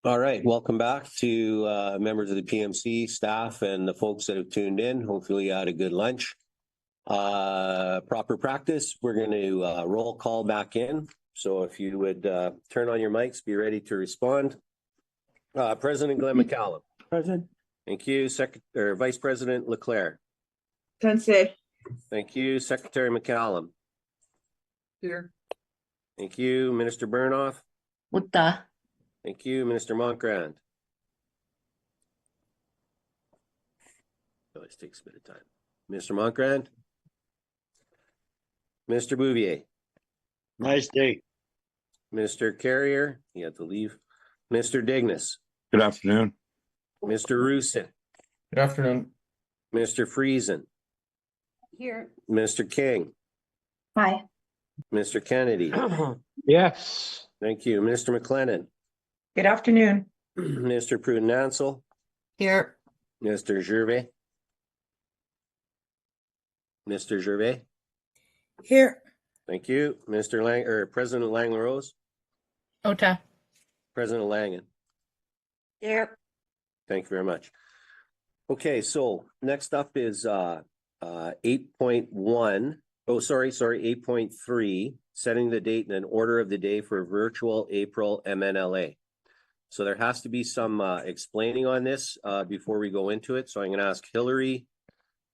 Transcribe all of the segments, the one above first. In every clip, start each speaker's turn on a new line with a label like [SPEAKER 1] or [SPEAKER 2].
[SPEAKER 1] All right, welcome back to members of the PMC staff and the folks that have tuned in. Hopefully you had a good lunch. Proper practice, we're going to roll call back in. So if you would turn on your mics, be ready to respond. President Glenn McCallum.
[SPEAKER 2] Present.
[SPEAKER 1] Thank you. Vice President Leclerc.
[SPEAKER 2] Sensei.
[SPEAKER 1] Thank you. Secretary McCallum.
[SPEAKER 2] Here.
[SPEAKER 1] Thank you. Minister Burnoff.
[SPEAKER 3] Mutta.
[SPEAKER 1] Thank you. Minister Monkrand. Always takes a bit of time. Mr. Monkrand. Mr. Bouvier.
[SPEAKER 4] Nice day.
[SPEAKER 1] Mr. Carrier. He had to leave. Mr. Dignas.
[SPEAKER 4] Good afternoon.
[SPEAKER 1] Mr. Rusin.
[SPEAKER 5] Good afternoon.
[SPEAKER 1] Mr. Friesen.
[SPEAKER 3] Here.
[SPEAKER 1] Mr. King.
[SPEAKER 3] Hi.
[SPEAKER 1] Mr. Kennedy.
[SPEAKER 4] Yes.
[SPEAKER 1] Thank you. Mr. McLennan.
[SPEAKER 2] Good afternoon.
[SPEAKER 1] Mr. Pruden-Nansel.
[SPEAKER 3] Here.
[SPEAKER 1] Mr. Gervais. Mr. Gervais.
[SPEAKER 2] Here.
[SPEAKER 1] Thank you. Mr. President Lang-LaRose.
[SPEAKER 3] Ota.
[SPEAKER 1] President Langen.
[SPEAKER 3] Here.
[SPEAKER 1] Thank you very much. Okay, so next up is 8.1. Oh, sorry, 8.3, setting the date and an order of the day for virtual April MNLA. So there has to be some explaining on this before we go into it. So I'm going to ask Hillary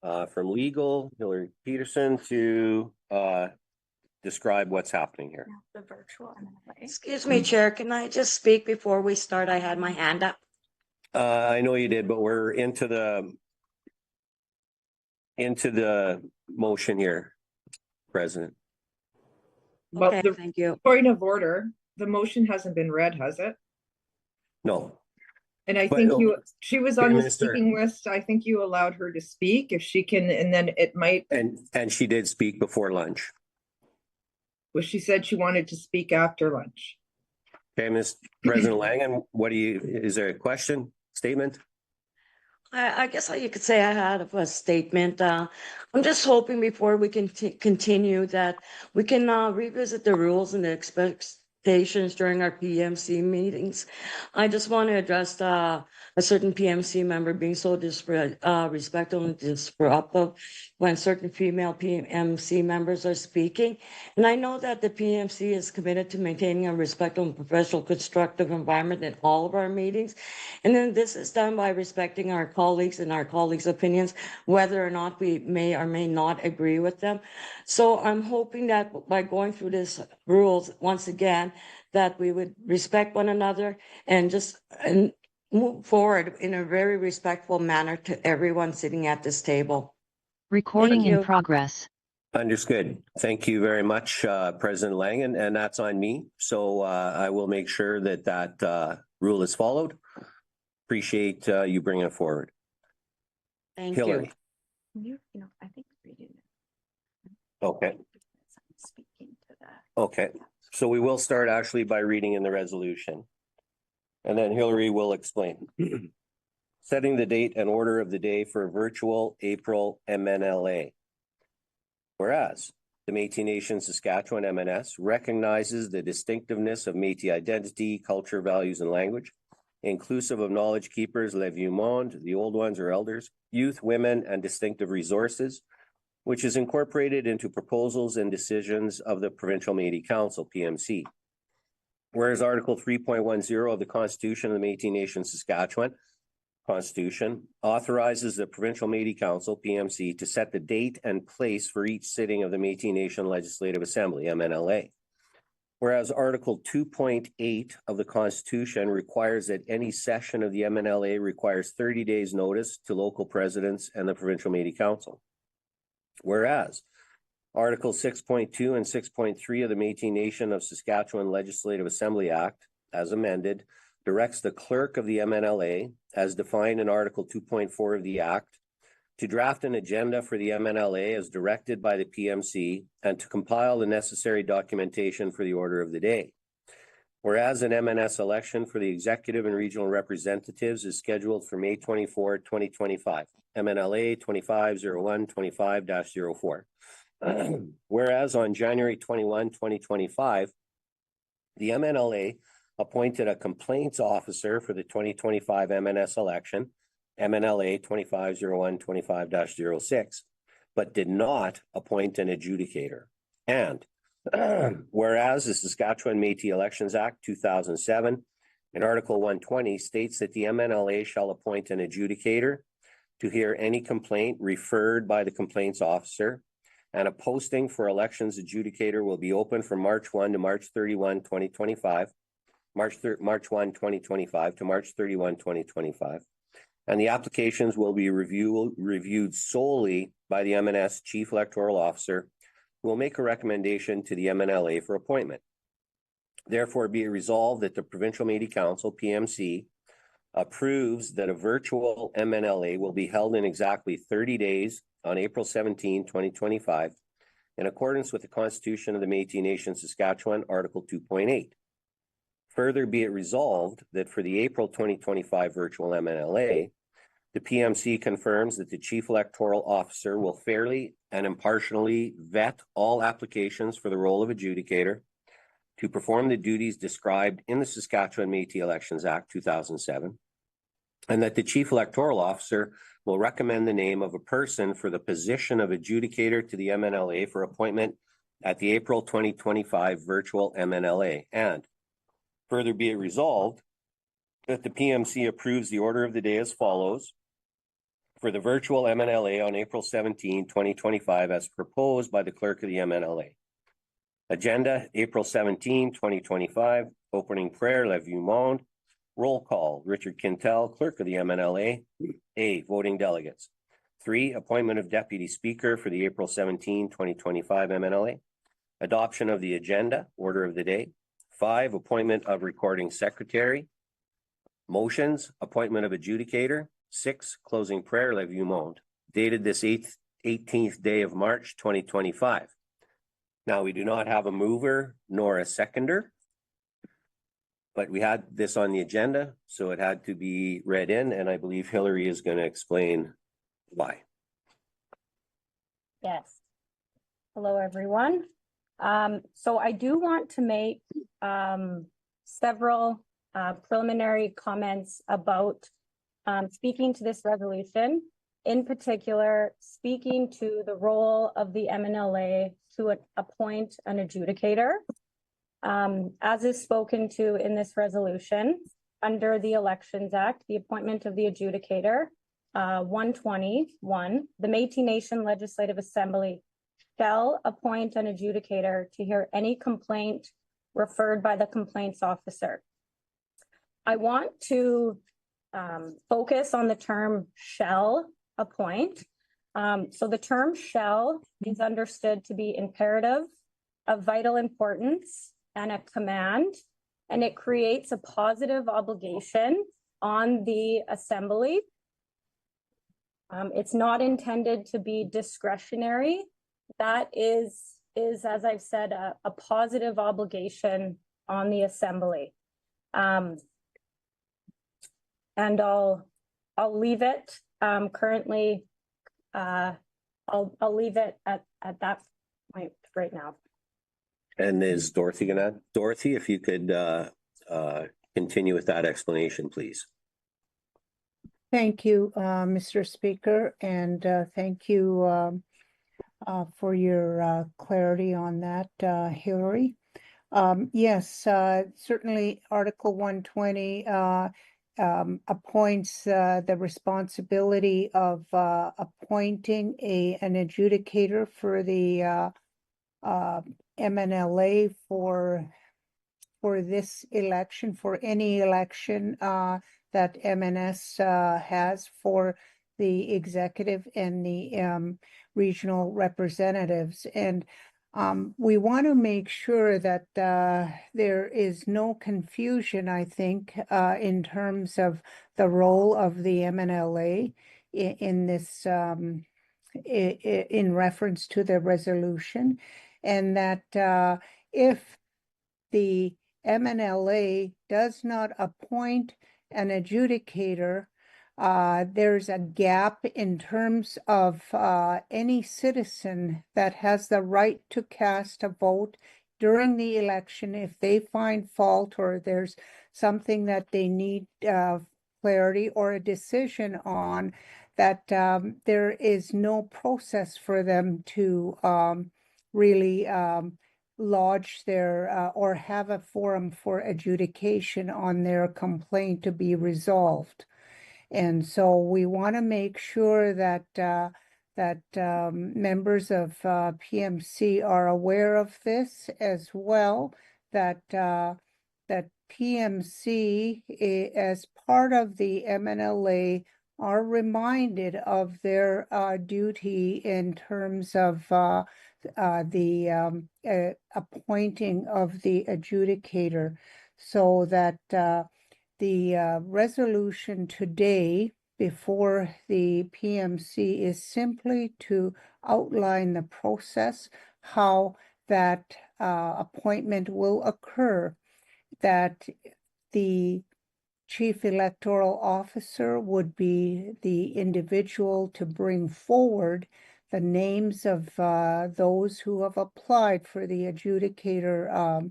[SPEAKER 1] from legal, Hillary Peterson, to describe what's happening here.
[SPEAKER 3] The virtual MNLA.
[SPEAKER 6] Excuse me, Chair, can I just speak before we start? I had my hand up.
[SPEAKER 1] I know you did, but we're into the motion here, President.
[SPEAKER 2] Well,
[SPEAKER 6] Okay, thank you.
[SPEAKER 2] point of order, the motion hasn't been read, has it?
[SPEAKER 1] No.
[SPEAKER 2] And I
[SPEAKER 1] But,
[SPEAKER 2] think she was on the
[SPEAKER 1] Minister.
[SPEAKER 2] speaking list. I think you allowed her to speak if she can, and then it might,
[SPEAKER 1] And she did speak before lunch.
[SPEAKER 2] well, she said she wanted to speak after lunch.
[SPEAKER 1] Okay, Ms. President Langen, is there a question, statement?
[SPEAKER 6] I guess you could say I had a statement. I'm just hoping before we can continue that we can revisit the rules and the expectations during our PMC meetings. I just want to address a certain PMC member being so disrespectful and disruptive when certain female PMC members are speaking. And I know that the PMC is committed to maintaining a respectful and professional, constructive environment in all of our meetings. And then this is done by respecting our colleagues and our colleagues' opinions, whether or not we may or may not agree with them. So I'm hoping that by going through this rules, once again, that we would respect one another and just move forward in a very respectful manner to everyone sitting at this table.
[SPEAKER 5] Recording
[SPEAKER 6] Thank
[SPEAKER 5] in
[SPEAKER 6] you.
[SPEAKER 5] progress.
[SPEAKER 1] Understood. Thank you very much, President Lang, and that's on me. So I will make sure that that rule is followed. Appreciate you bringing it forward.
[SPEAKER 6] Thank
[SPEAKER 1] Hillary.
[SPEAKER 3] You know, I think reading it.
[SPEAKER 1] Okay.
[SPEAKER 3] Speaking to that.
[SPEAKER 1] Okay. So we will start actually by reading in the resolution. And then Hillary will explain. Setting the date and order of the day for virtual April MNLA. Whereas the Métis Nation Saskatchewan MNS recognizes the distinctiveness of Métis identity, culture, values, and language, inclusive of knowledge keepers, le vieux monde, the old ones or elders, youth, women, and distinctive resources, which is incorporated into proposals and decisions of the Provincial Métis Council, PMC. Whereas Article 3.10 of the Constitution of the Métis Nation Saskatchewan Constitution authorizes the Provincial Métis Council, PMC, to set the date and place for each sitting of the Métis Nation Legislative Assembly, MNLA. Whereas Article 2.8 of the Constitution requires that any session of the MNLA requires 30 days notice to local presidents and the Provincial Métis Council. Whereas Article 6.2 and 6.3 of the Métis Nation of Saskatchewan Legislative Assembly Act, as amended, directs the clerk of the MNLA, as defined in Article 2.4 of the Act, to draft an agenda for the MNLA as directed by the PMC and to compile the necessary documentation for the order of the day. Whereas an MNS election for the executive and regional representatives is scheduled for May 24, 2025, MNLA 2501-25-04. Whereas on January 21, 2025, the MNLA appointed a complaints officer for the 2025 MNS election, MNLA 2501-25-06, but did not appoint an adjudicator. And whereas the Saskatchewan Métis Elections Act 2007 in Article 120 states that the MNLA shall appoint an adjudicator to hear any complaint referred by the complaints officer, and a posting for elections adjudicator will be open from March 1 to March 31, 2025, March 1, 2025 to March 31, 2025. And the applications will be reviewed solely by the MNS Chief Electoral Officer, who will make a recommendation to the MNLA for appointment. Therefore, be it resolved that the Provincial Métis Council, PMC, approves that a virtual MNLA will be held in exactly 30 days on April 17, 2025, in accordance with the Constitution of the Métis Nation Saskatchewan, Article 2.8. Further, be it resolved that for the April 2025 virtual MNLA, the PMC confirms that the Chief Electoral Officer will fairly and impartially vet all applications for the role of adjudicator to perform the duties described in the Saskatchewan Métis Elections Act 2007, and that the Chief Electoral Officer will recommend the name of a person for the position of adjudicator to the MNLA for appointment at the April 2025 virtual MNLA. And further, be it resolved that the PMC approves the order of the day as follows. For the virtual MNLA on April 17, 2025, as proposed by the clerk of the MNLA. Agenda, April 17, 2025, opening prayer, le vieux monde. Roll call, Richard Quintel, clerk of the MNLA. A, voting delegates. 3, appointment of deputy speaker for the April 17, 2025 MNLA. Adoption of the agenda, order of the day. 5, appointment of recording secretary. Motions, appointment of adjudicator. 6, closing prayer, le vieux monde, dated this 18th day of March, 2025. Now, we do not have a mover nor a seconder, but we had this on the agenda, so it had to be read in, and I believe Hillary is going to explain why.
[SPEAKER 7] Yes. Hello, everyone. So I do want to make several preliminary comments about speaking to this resolution, in particular, speaking to the role of the MNLA to appoint an adjudicator. As is spoken to in this resolution, under the Elections Act, the appointment of the adjudicator, 121, the Métis Nation Legislative Assembly shall appoint an adjudicator to hear any complaint referred by the complaints officer. I want to focus on the term shall appoint. So the term shall is understood to be imperative, of vital importance, and a command, and it creates a positive obligation on the assembly. It's not intended to be discretionary. That is, as I've said, a positive obligation on the assembly. And I'll leave it currently. I'll leave it at that point right now.
[SPEAKER 1] And is Dorothy gonna, Dorothy, if you could continue with that explanation, please.
[SPEAKER 5] Thank you, Mr. Speaker, and thank you for your clarity on that, Hillary. Yes, certainly Article 120 appoints the responsibility of appointing an adjudicator for the MNLA for this election, for any election that MNS has for the executive and the regional representatives. And we want to make sure that there is no confusion, I think, in terms of the role of the MNLA in this, in reference to the resolution, and that if the MNLA does not appoint an adjudicator, there's a gap in terms of any citizen that has the right to cast a vote during the election. If they find fault or there's something that they need clarity or a decision on, that there is no process for them to really lodge their or have a forum for adjudication on their complaint to be resolved. And so we want to make sure that members of PMC are aware of this as well, that that PMC, as part of the MNLA, are reminded of their duty in terms of the appointing of the adjudicator, so that the resolution today before the PMC is simply to outline the process, how that appointment will occur, that the Chief Electoral Officer would be the individual to bring forward the names of those who have applied for the adjudicator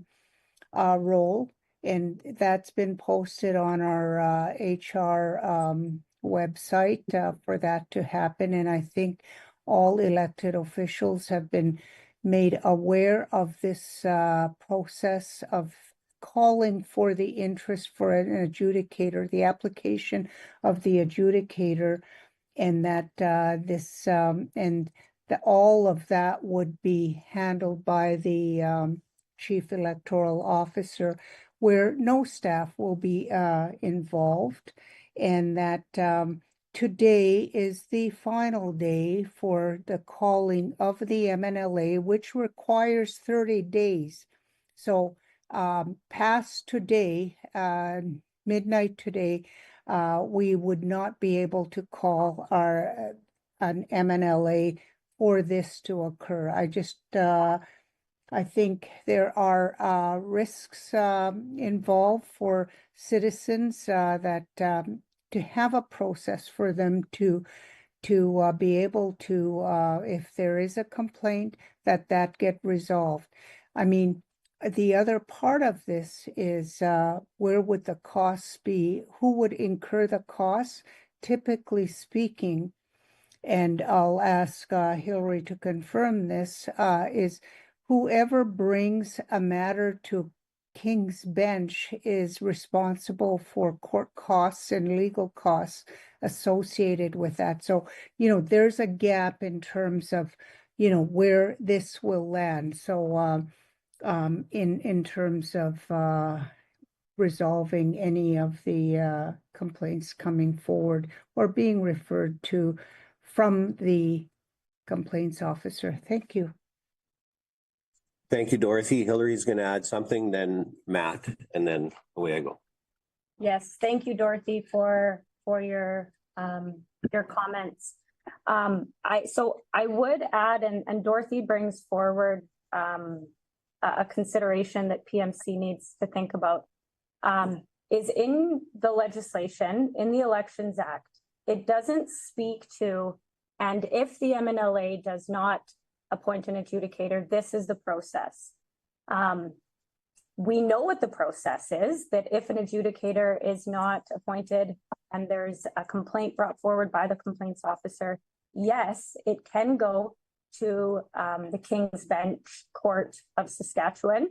[SPEAKER 5] role. And that's been posted on our HR website for that to happen. And I think all elected officials have been made aware of this process of calling for the interest for an adjudicator, the application of the adjudicator, and that this and that all of that would be handled by the Chief Electoral Officer, where no staff will be involved, and that today is the final day for the calling of the MNLA, which requires 30 days. So past today, midnight today, we would not be able to call an MNLA for this to occur. I think there are risks involved for citizens that to have a process for them to be able to, if there is a complaint, that get resolved. I mean, the other part of this is where would the costs be? Who would incur the costs? typically speaking, and I'll ask Hillary to confirm this, is whoever brings a matter to King's Bench is responsible for court costs and legal costs associated with that. So, there's a gap in terms of, where this will land. So, in terms of resolving any of the complaints coming forward or being referred to from the complaints officer. Thank you.
[SPEAKER 1] Thank you, Dorothy. Hillary's going to add something, then Matt, and then away I go.
[SPEAKER 7] Yes, thank you, Dorothy, for your comments. I would add, and Dorothy brings forward a consideration that PMC needs to think about, is in the legislation, in the Elections Act, it doesn't speak to, and if the MNLA does not appoint an adjudicator, this is the process. We know what the process is, that if an adjudicator is not appointed and there's a complaint brought forward by the complaints officer, yes, it can go to the King's Bench Court of Saskatchewan.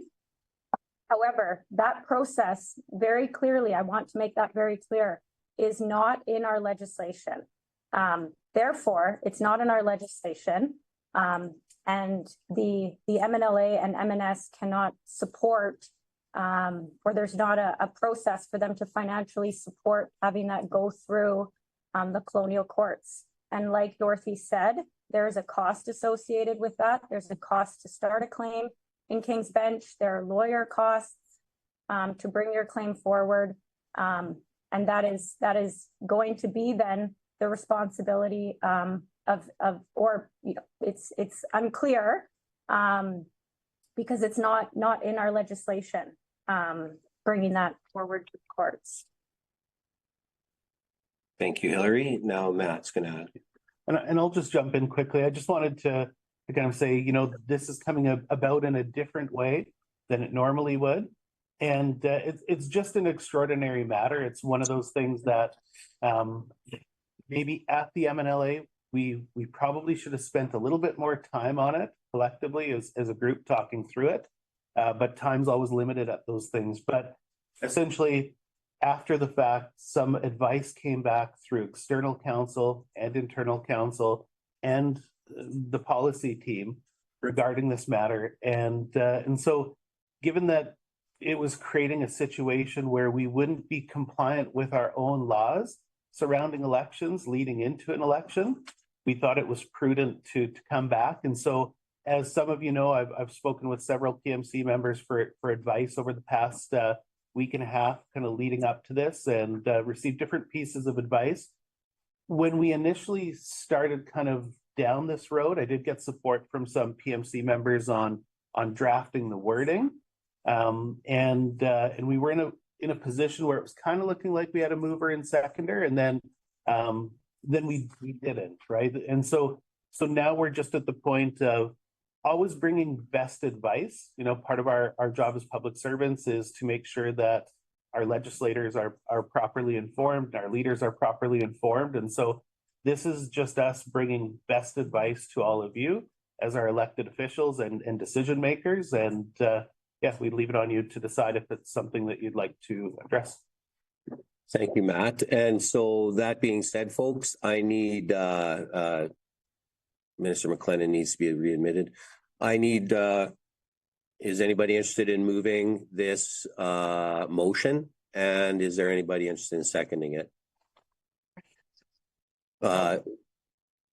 [SPEAKER 7] However, that process very clearly, I want to make that very clear, is not in our legislation. Therefore, it's not in our legislation. And the MNLA and MNS cannot support, or there's not a process for them to financially support having that go through the colonial courts. And like Dorothy said, there is a cost associated with that. There's a cost to start a claim in King's Bench. There are lawyer costs to bring your claim forward. And that is going to be then the responsibility it's unclear because it's not in our legislation, bringing that forward to the courts.
[SPEAKER 1] Thank you, Hillary. Now Matt's going to add.
[SPEAKER 8] And I'll just jump in quickly. I just wanted to kind of say, this is coming about in a different way than it normally would. And it's just an extraordinary matter. It's one of those things that maybe at the MNLA, we probably should have spent a little bit more time on it collectively as a group talking through it. But time's always limited at those things. But essentially, after the fact, some advice came back through external counsel and internal counsel and the policy team regarding this matter. And so given that it was creating a situation where we wouldn't be compliant with our own laws surrounding elections leading into an election, we thought it was prudent to come back. And so, as some of you know, I've spoken with several PMC members for advice over the past week and a half, kind of leading up to this, and received different pieces of advice. When we initially started kind of down this road, I did get support from some PMC members on drafting the wording, and we were in a position where it was kind of looking like we had a mover and seconder, and then we didn't, right? And so now we're just at the point of always bringing best advice. Part of our job as public servants is to make sure that our legislators are properly informed, our leaders are properly informed. And so this is just us bringing best advice to all of you as our elected officials and decision makers. And we leave it on you to decide if it's something that you'd like to address.
[SPEAKER 1] Thank you, Matt. And so that being said, folks, I need Minister McLennan needs to be readmitted. I need, is anybody interested in moving this motion? And is there anybody interested in seconding it?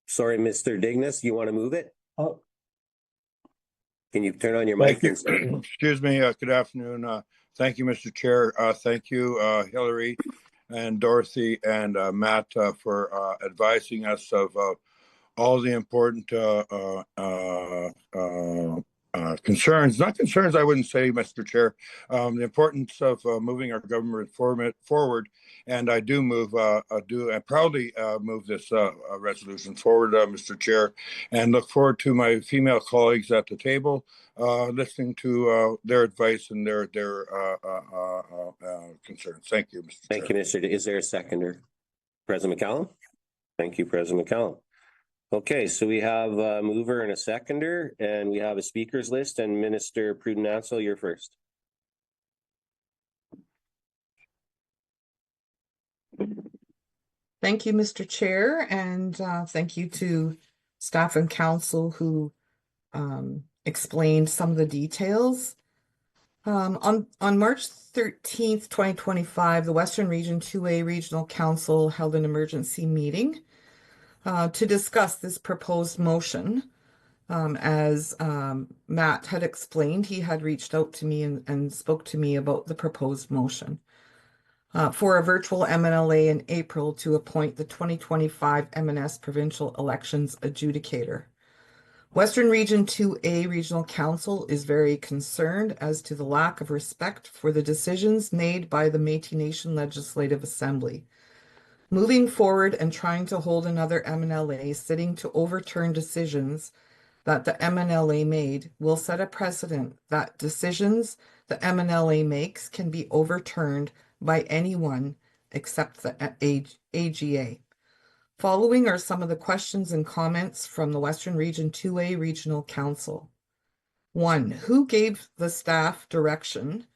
[SPEAKER 1] Sorry, Mr. Dignas, you want to move it?
[SPEAKER 9] Oh.
[SPEAKER 1] Can you turn on your mic?
[SPEAKER 9] Excuse me. Good afternoon. Thank you, Mr. Chair. Thank you, Hillary and Dorothy and Matt for advising us of all the important concerns, not concerns, I wouldn't say, Mr. Chair, the importance of moving our government forward. And I do I proudly move this resolution forward, Mr. Chair, and look forward to my female colleagues at the table, listening to their advice and their concerns. Thank you, Mr. Chair.
[SPEAKER 1] Thank you, Mr. Is there a seconder? President McCallum? Thank you, President McCallum. Okay, so we have a mover and a seconder, and we have a speakers list, and Minister Pruden Ansell, you're first.
[SPEAKER 10] Thank you, Mr. Chair, and thank you to staff and council who explained some of the details. On March 13th, 2025, the Western Region 2A Regional Council held an emergency meeting to discuss this proposed motion. As Matt had explained, he had reached out to me and spoke to me about the proposed motion. For a virtual MNLA in April to appoint the 2025 M&S Provincial Elections Adjudicator. Western Region 2A Regional Council is very concerned as to the lack of respect for the decisions made by the Métis Nation Legislative Assembly. Moving forward and trying to hold another MNLA sitting to overturn decisions that the MNLA made will set a precedent that decisions the MNLA makes can be overturned by anyone except the AGA. Following are some of the questions and comments from the Western Region 2A Regional Council. 1. Who gave the staff direction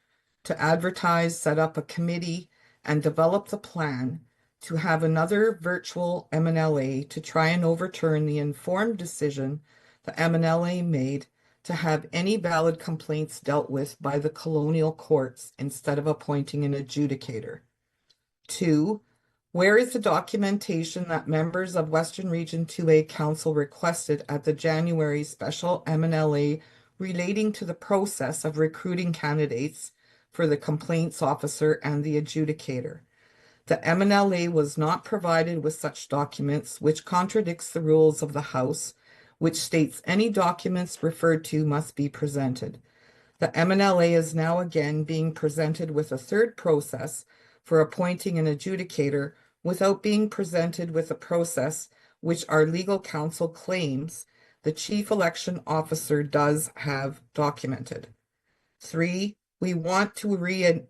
[SPEAKER 10] to advertise, set up a committee, and develop the plan to have another virtual MNLA to try and overturn the informed decision the MNLA made to have any valid complaints dealt with by the colonial courts instead of appointing an adjudicator? 2. Where is the documentation that members of Western Region 2A Council requested at the January special MNLA relating to the process of recruiting candidates for the complaints officer and the adjudicator? The MNLA was not provided with such documents, which contradicts the rules of the House, which states any documents referred to must be presented. The MNLA is now again being presented with a third process for appointing an adjudicator without being presented with a process which our legal counsel claims the chief election officer does have documented. 3, we want to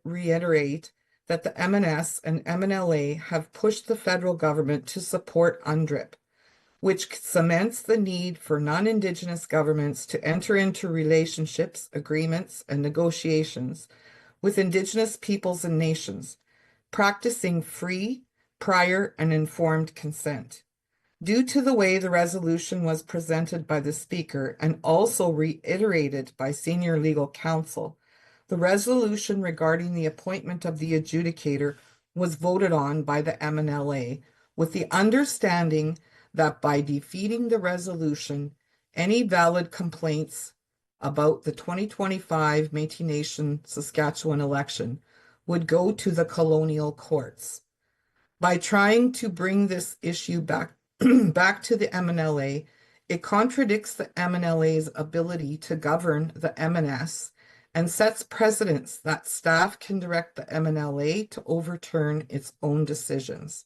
[SPEAKER 10] reiterate that the MNS and MNLA have pushed the federal government to support UNDRIP, which cements the need for non-Indigenous governments to enter into relationships, agreements, and negotiations with Indigenous peoples and nations, practicing free, prior, and informed consent. Due to the way the resolution was presented by the Speaker and also reiterated by Senior Legal Counsel, the resolution regarding the appointment of the adjudicator was voted on by the MNLA with the understanding that by defeating the resolution, any valid complaints about the 2025 Métis Nation Saskatchewan election would go to the colonial courts. By trying to bring this issue back to the MNLA, it contradicts the MNLA's ability to govern the MNS and sets precedents that staff can direct the MNLA to overturn its own decisions.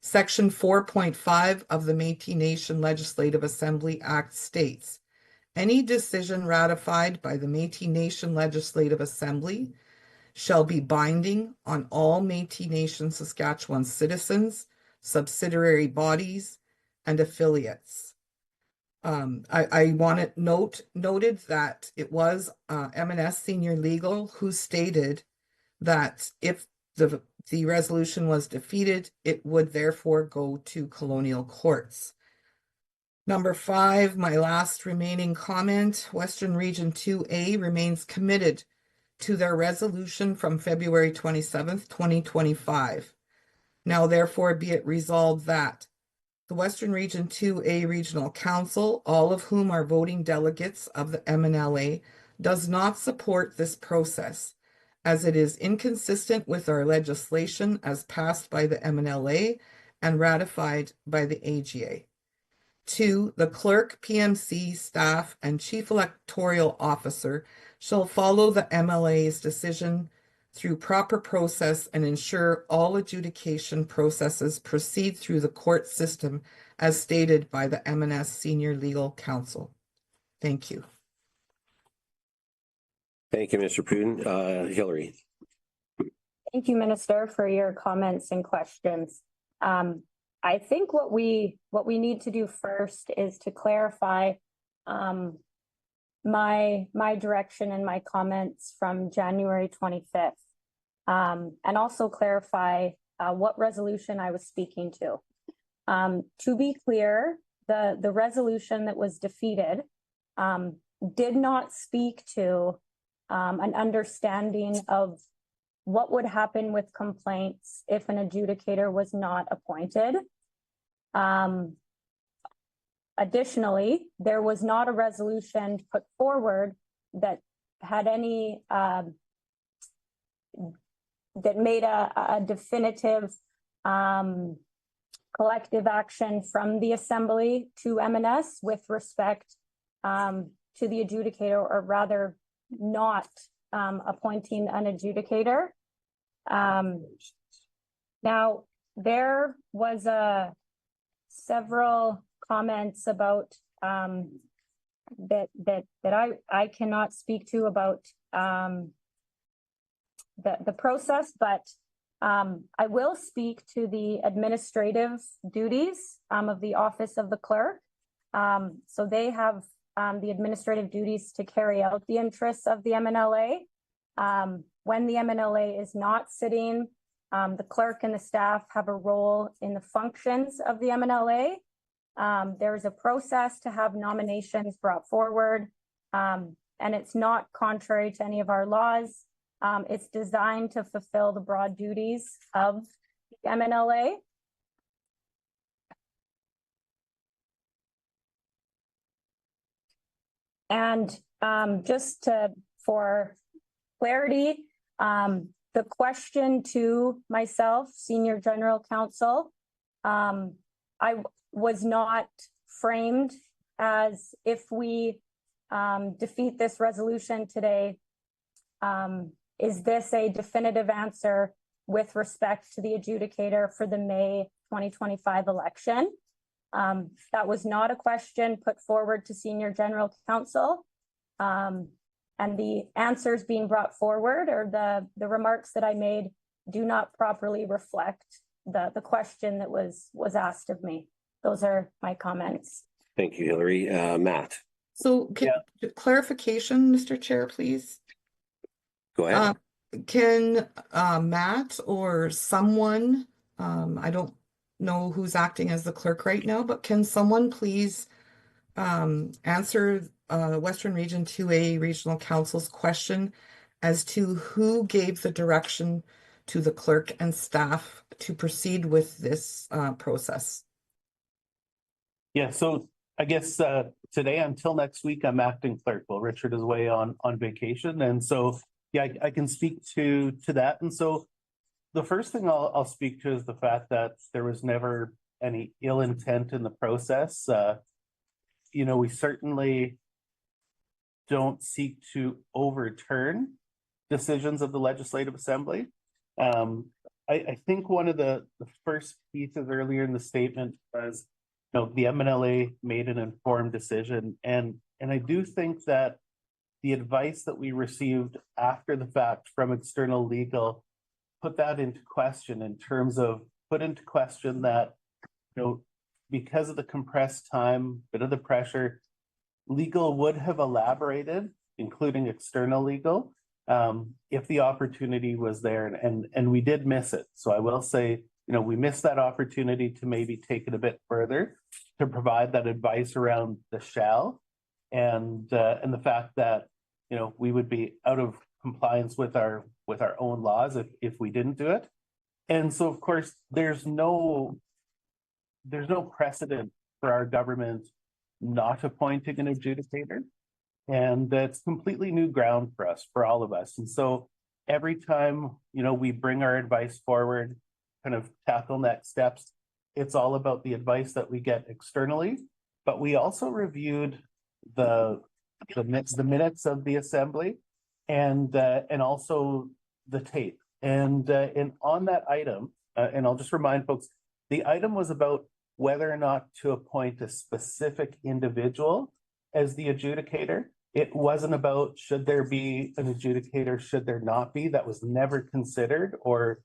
[SPEAKER 10] Section 4.5 of the Métis Nation Legislative Assembly Act states, any decision ratified by the Métis Nation Legislative Assembly shall be binding on all Métis Nation Saskatchewan citizens, subsidiary bodies, and affiliates. I want it noted that it was MNS Senior Legal who stated that if the resolution was defeated, it would therefore go to colonial courts. Number 5, my last remaining comment, Western Region 2A remains committed to their resolution from February 27th, 2025. Now therefore be it resolved that the Western Region 2A Regional Council, all of whom are voting delegates of the MNLA, does not support this process, as it is inconsistent with our legislation as passed by the MNLA and ratified by the AGA. 2, the clerk, PMC, staff, and chief electoral officer shall follow the MLA's decision through proper process and ensure all adjudication processes proceed through the court system as stated by the MNS Senior Legal Counsel. Thank you.
[SPEAKER 1] Thank you, Mr. Pruden. Hillary.
[SPEAKER 7] Thank you, Minister, for your comments and questions. I think what we need to do first is to clarify my direction and my comments from January 25th, and also clarify what resolution I was speaking to. To be clear, the resolution that was defeated did not speak to an understanding of what would happen with complaints if an adjudicator was not appointed. Additionally, there was not a resolution put forward that had any that made a definitive collective action from the assembly to M&S with respect to the adjudicator, or rather not appointing an adjudicator. Now, there was several comments about that I cannot speak to about the process, but I will speak to the administrative duties of the office of the clerk. So they have the administrative duties to carry out the interests of the MNLA. When the MNLA is not sitting, the clerk and the staff have a role in the functions of the MNLA. There's a process to have nominations brought forward, and it's not contrary to any of our laws. It's designed to fulfill the broad duties of the MNLA. And for clarity, the question to myself, Senior General Counsel, I was not framed as, if we defeat this resolution today, is this a definitive answer with respect to the adjudicator for the May 2025 election? That was not a question put forward to Senior General Counsel. And the answers being brought forward, or the remarks that I made, do not properly reflect the question that was asked of me. Those are my comments.
[SPEAKER 1] Thank you, Hillary. Matt,
[SPEAKER 10] So clarification, Mr. Chair, please.
[SPEAKER 1] go ahead.
[SPEAKER 10] Can Matt or someone, I don't know who's acting as the clerk right now, but can someone please answer Western Region 2A Regional Council's question as to who gave the direction to the clerk and staff to proceed with this process?
[SPEAKER 8] Yeah, so I guess today until next week, I'm acting clerk while Richard is away on vacation. And so, yeah, I can speak to that. And so the first thing I'll speak to is the fact that there was never any ill intent in the process. You know, we certainly don't seek to overturn decisions of the Legislative Assembly. I think one of the first pieces earlier in the statement was, you know, the MNLA made an informed decision. And I do think that the advice that we received after the fact from external legal put that into question, in terms of put into question that, you know, because of the compressed time, bit of the pressure, legal would have elaborated, including external legal, if the opportunity was there, and we did miss it. So I will say, you know, we missed that opportunity to maybe take it a bit further, to provide that advice around the shall, and the fact that, you know, we would be out of compliance with our own laws if we didn't do it. And so, of course, there's no precedent for our government not appointing an adjudicator. And that's completely new ground for us, for all of us. And so every time, you know, we bring our advice forward, kind of tackle next steps, it's all about the advice that we get externally. But we also reviewed the minutes of the assembly, and also the tape. And on that item, and I'll just remind folks, the item was about whether or not to appoint a specific individual as the adjudicator. It wasn't about should there be an adjudicator, should there not be. That was never considered or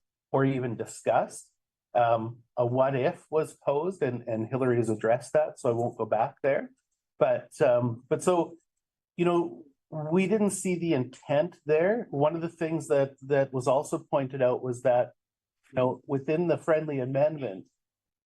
[SPEAKER 8] even discussed. a what if was posed, and Hillary has addressed that, so I won't go back there. But so, you know, we didn't see the intent there. One of the things that was also pointed out was that, you know, within the friendly amendment,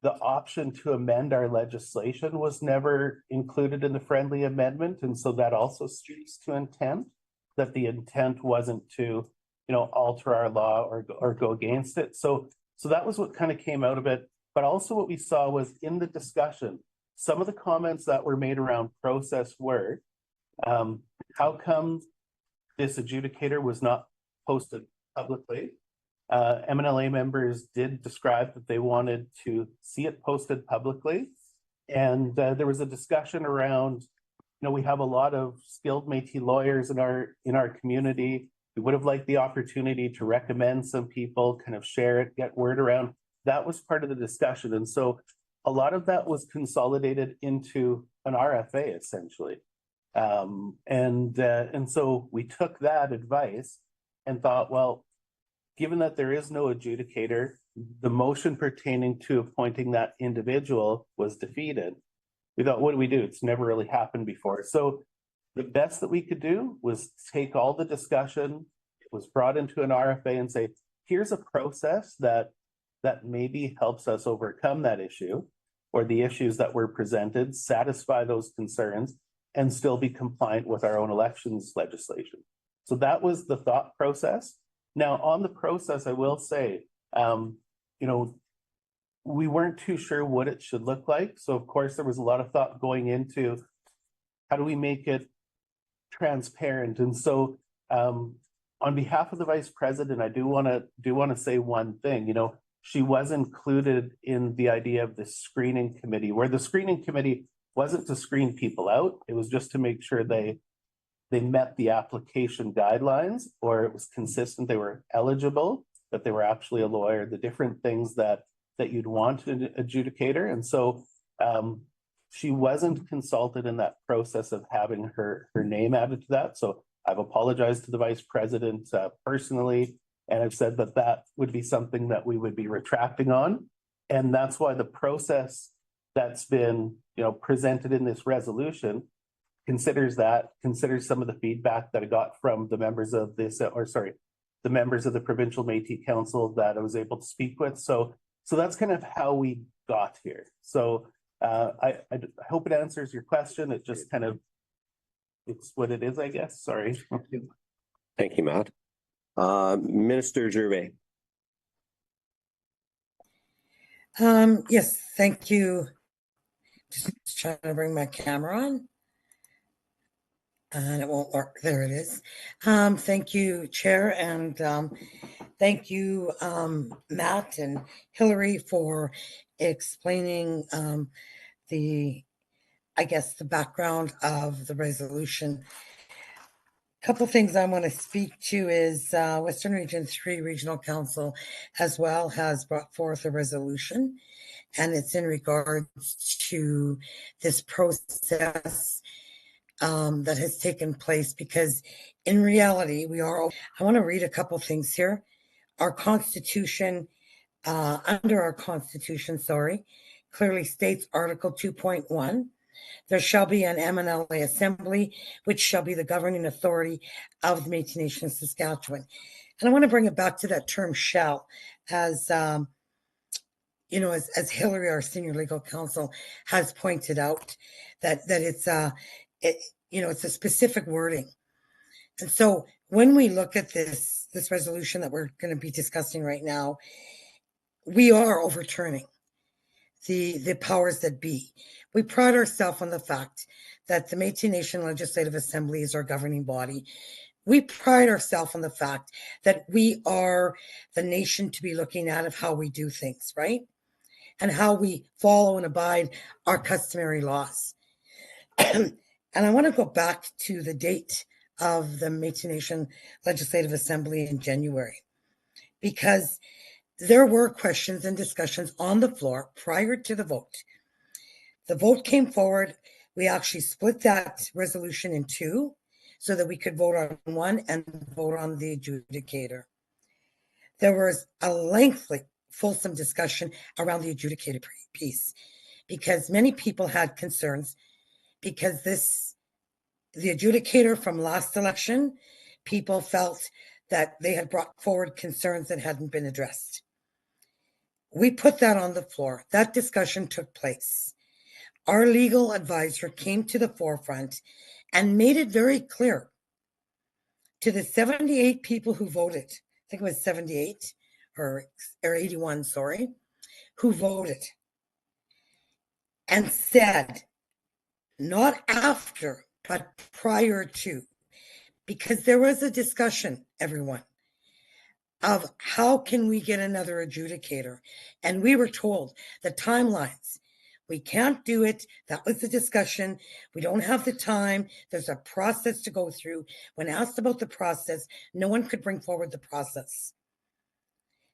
[SPEAKER 8] the option to amend our legislation was never included in the friendly amendment. And so that also speaks to intent, that the intent wasn't to, you know, alter our law or go against it. So that was what kind of came out of it. But also what we saw was in the discussion, some of the comments that were made around process were, how come this adjudicator was not posted publicly? MNLA members did describe that they wanted to see it posted publicly. And there was a discussion around, you know, we have a lot of skilled Métis lawyers in our community. We would have liked the opportunity to recommend some people, kind of share it, get word around. That was part of the discussion. And so a lot of that was consolidated into an RFA essentially. And so we took that advice and thought, well, given that there is no adjudicator, the motion pertaining to appointing that individual was defeated. We thought, what do we do? It's never really happened before. So the best that we could do was take all the discussion, it was brought into an RFA and say, here's a process that maybe helps us overcome that issue or the issues that were presented, satisfy those concerns, and still be compliant with our own elections legislation. So that was the thought process. Now, on the process, I will say, you know, we weren't too sure what it should look like. So of course, there was a lot of thought going into how do we make it transparent. And so on behalf of the vice president, I do want to say one thing. You know, she was included in the idea of the screening committee, where the screening committee wasn't to screen people out. It was just to make sure they met the application guidelines, or it was consistent, they were eligible, that they were actually a lawyer, the different things that you'd want an adjudicator. And so she wasn't consulted in that process of having her name added to that. So I've apologized to the vice president personally, and I've said that would be something that we would be retracting on. And that's why the process that's been, you know, presented in this resolution considers some of the feedback that I got from the members of this, the members of the Provincial Métis Council that I was able to speak with. So that's kind of how we got here. So I hope it answers your question. It just kind of, it's what it is, I guess. Sorry.
[SPEAKER 1] Thank you, Matt. Minister Gervais.
[SPEAKER 11] Yes, thank you. Just trying to bring my camera on. And it won't work. There it is. Thank you, Chair, and thank you, Matt and Hillary, for explaining the background of the resolution. A couple things I want to speak to is Western Region 3 Regional Council as well has brought forth a resolution, and it's in regards to this process that has taken place, because in reality, I want to read a couple things here. Our Constitution, under our Constitution, clearly states Article 2.1, there shall be an MNLA Assembly, which shall be the governing authority of the Métis Nation of Saskatchewan. And I want to bring it back to that term shall, as you know, as Hillary, our senior legal counsel, has pointed out, that it's it's a specific wording. And so when we look at this resolution that we're going to be discussing right now, we are overturning the powers that be. We pride ourselves on the fact that the Métis Nation Legislative Assembly is our governing body. We pride ourselves on the fact that we are the nation to be looking at of how we do things, right? And how we follow and abide our customary laws. And I want to go back to the date of the Métis Nation Legislative Assembly in January, because there were questions and discussions on the floor prior to the vote. The vote came forward. We actually split that resolution in two so that we could vote on one and vote on the adjudicator. There was a lengthy fulsome discussion around the adjudicated piece, because many people had concerns because the adjudicator from last election, people felt that they had brought forward concerns that hadn't been addressed. We put that on the floor. That discussion took place. Our legal advisor came to the forefront and made it very clear to the 78 people who voted, I think it was 78 or 81, sorry, who voted, and said, not after, but prior to, because there was a discussion, everyone, of how can we get another adjudicator? And we were told the timelines. We can't do it. That was the discussion. We don't have the time. There's a process to go through. When asked about the process, no one could bring forward the process.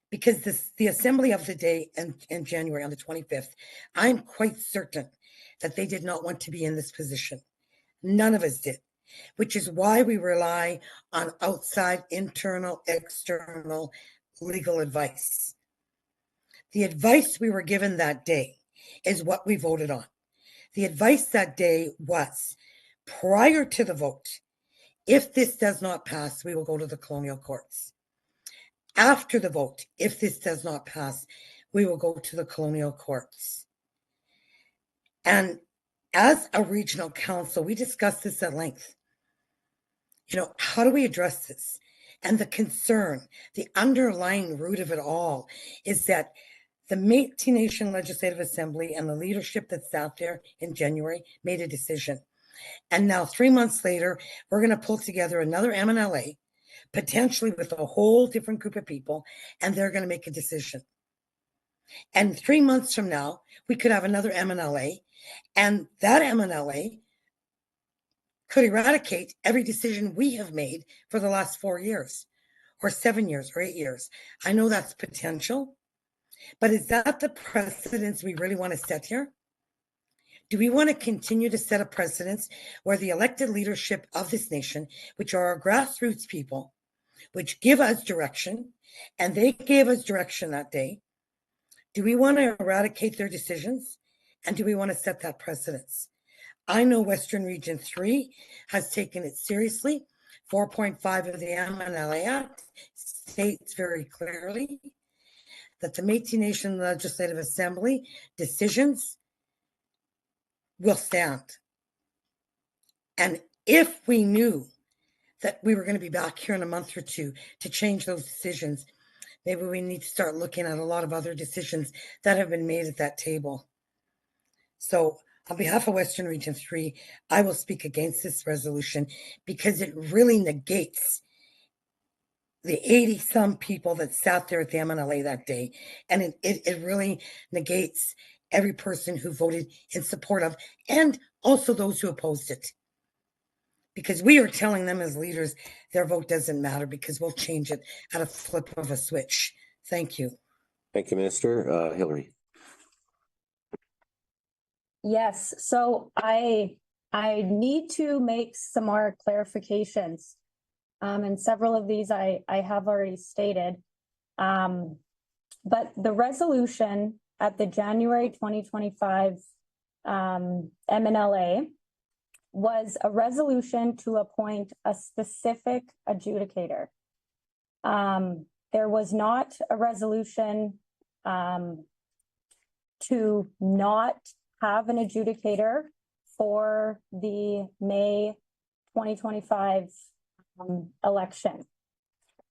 [SPEAKER 11] Because the assembly of the day in January on the 25th, I'm quite certain that they did not want to be in this position. None of us did, which is why we rely on outside, internal, external legal advice. The advice we were given that day is what we voted on. The advice that day was, prior to the vote, if this does not pass, we will go to the colonial courts. After the vote, if this does not pass, we will go to the colonial courts. And as a regional council, we discussed this at length. How do we address this? And the concern, the underlying root of it all is that the Métis Nation Legislative Assembly and the leadership that sat there in January made a decision. And now 3 months later, we're going to pull together another MNLA, potentially with a whole different group of people, and they're going to make a decision. And 3 months from now, we could have another MNLA, and that MNLA could eradicate every decision we have made for the last 4 years, or 7 years, or 8 years. I know that's potential, but is that the precedence we really want to set here? Do we want to continue to set a precedence where the elected leadership of this nation, which are our grassroots people, which give us direction, and they gave us direction that day, do we want to eradicate their decisions? And do we want to set that precedence? I know Western Region 3 has taken it seriously. 4.5 of the MNLA Act states very clearly that the Métis Nation Legislative Assembly decisions will stand. And if we knew that we were going to be back here in a month or two to change those decisions, maybe we need to start looking at a lot of other decisions that have been made at that table. So on behalf of Western Region 3, I will speak against this resolution because it really negates the 80-some people that sat there at the MNLA that day. And it really negates every person who voted in support of, and also those who opposed it. Because we are telling them as leaders, their vote doesn't matter because we'll change it at a flip of a switch. Thank you.
[SPEAKER 1] Thank you, Minister. Hillary.
[SPEAKER 7] Yes, so I need to make some more clarifications. And several of these I have already stated. But the resolution at the January 2025 MNLA was a resolution to appoint a specific adjudicator. There was not a resolution to not have an adjudicator for the May 2025 election.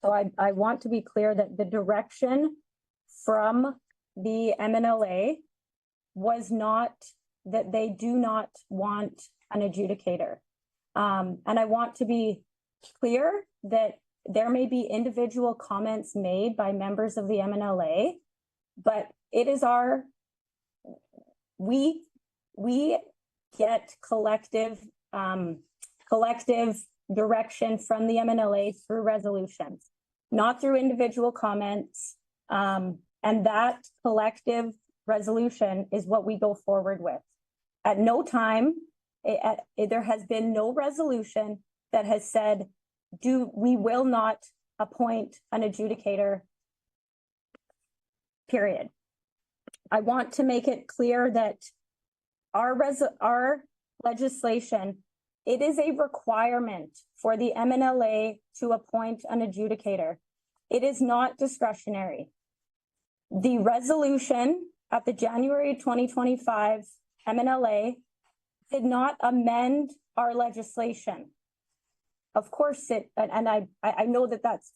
[SPEAKER 7] So I want to be clear that the direction from the MNLA was not that they do not want an adjudicator. And I want to be clear that there may be individual comments made by members of the MNLA, but it is we get collective direction from the MNLA through resolutions, not through individual comments. And that collective resolution is what we go forward with. At no time, there has been no resolution that has said, we will not appoint an adjudicator period. I want to make it clear that our legislation, it is a requirement for the MNLA to appoint an adjudicator. It is not discretionary. The resolution at the January 2025 MNLA did not amend our legislation. Of course and I know that that's,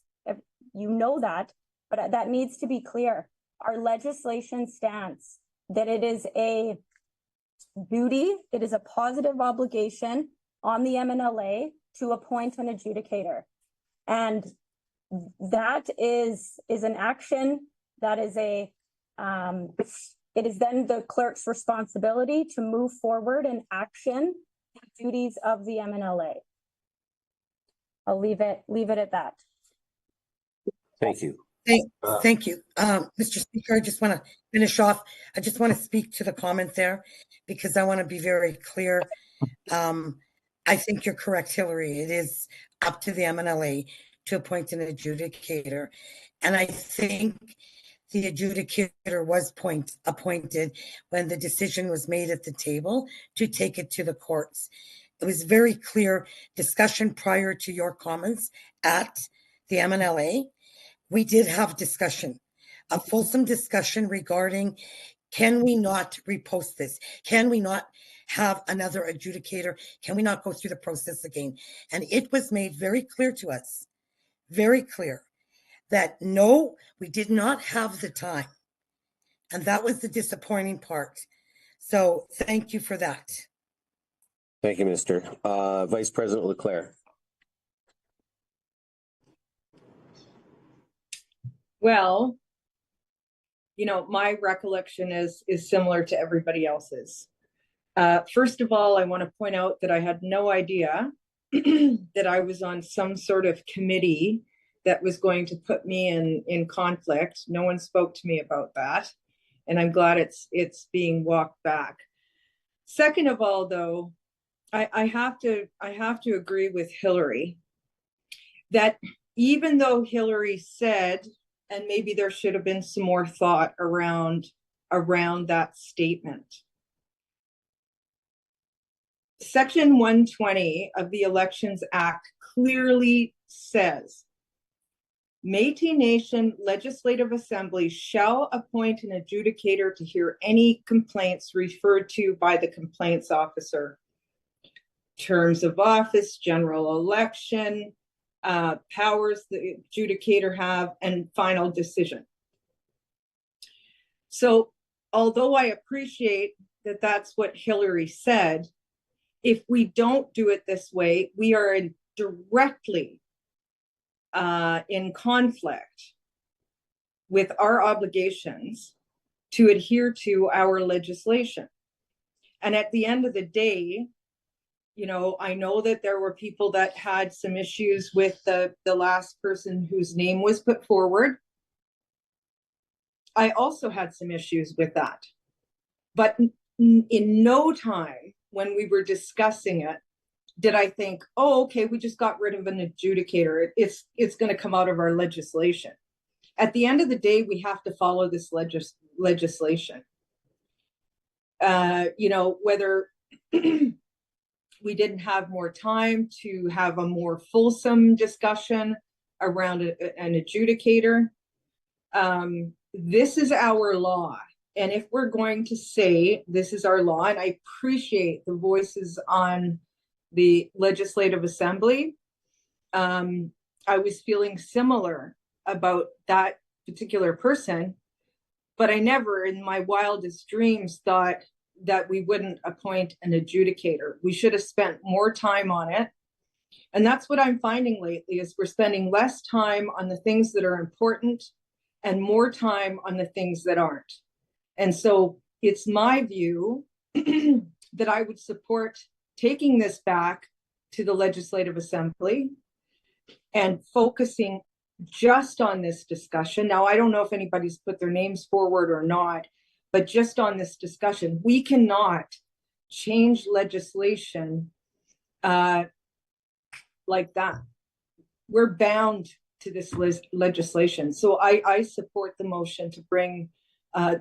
[SPEAKER 7] you know that, but that needs to be clear. Our legislation stands that it is a duty, it is a positive obligation on the MNLA to appoint an adjudicator. And that is an action that is it is then the clerk's responsibility to move forward and action the duties of the MNLA. I'll leave it at that.
[SPEAKER 1] Thank you.
[SPEAKER 11] Thank you. Mr. Speaker, I just want to finish off. I just want to speak to the comment there because I want to be very clear. I think you're correct, Hillary. It is up to the MNLA to appoint an adjudicator. And I think the adjudicator was appointed when the decision was made at the table to take it to the courts. It was very clear discussion prior to your comments at the MNLA. We did have discussion, a fulsome discussion regarding, can we not repost this? Can we not have another adjudicator? Can we not go through the process again? And it was made very clear to us, very clear, that no, we did not have the time. And that was the disappointing part. So thank you for that.
[SPEAKER 1] Thank you, Minister. Vice President Leclerc.
[SPEAKER 2] Well, my recollection is similar to everybody else's. First of all, I want to point out that I had no idea that I was on some sort of committee that was going to put me in conflict. No one spoke to me about that, and I'm glad it's being walked back. Second of all, though, I have to agree with Hillary that even though Hillary said, and maybe there should have been some more thought around that statement. Section 120 of the Elections Act clearly says, Métis Nation Legislative Assembly shall appoint an adjudicator to hear any complaints referred to by the complaints officer. Terms of office, general election, powers the adjudicator have, and final decision. So although I appreciate that that's what Hillary said, if we don't do it this way, we are directly in conflict with our obligations to adhere to our legislation. And at the end of the day, I know that there were people that had some issues with the last person whose name was put forward. I also had some issues with that. But in no time when we were discussing it, did I think, oh, okay, we just got rid of an adjudicator. It's going to come out of our legislation. At the end of the day, we have to follow this legislation. Whether we didn't have more time to have a more fulsome discussion around an adjudicator. This is our law. And if we're going to say this is our law, and I appreciate the voices on the Legislative Assembly, I was feeling similar about that particular person, but I never in my wildest dreams thought that we wouldn't appoint an adjudicator. We should have spent more time on it. And that's what I'm finding lately is we're spending less time on the things that are important and more time on the things that aren't. And so it's my view that I would support taking this back to the Legislative Assembly and focusing just on this discussion. Now, I don't know if anybody's put their names forward or not, but just on this discussion, we cannot change legislation like that. We're bound to this legislation. So I support the motion to bring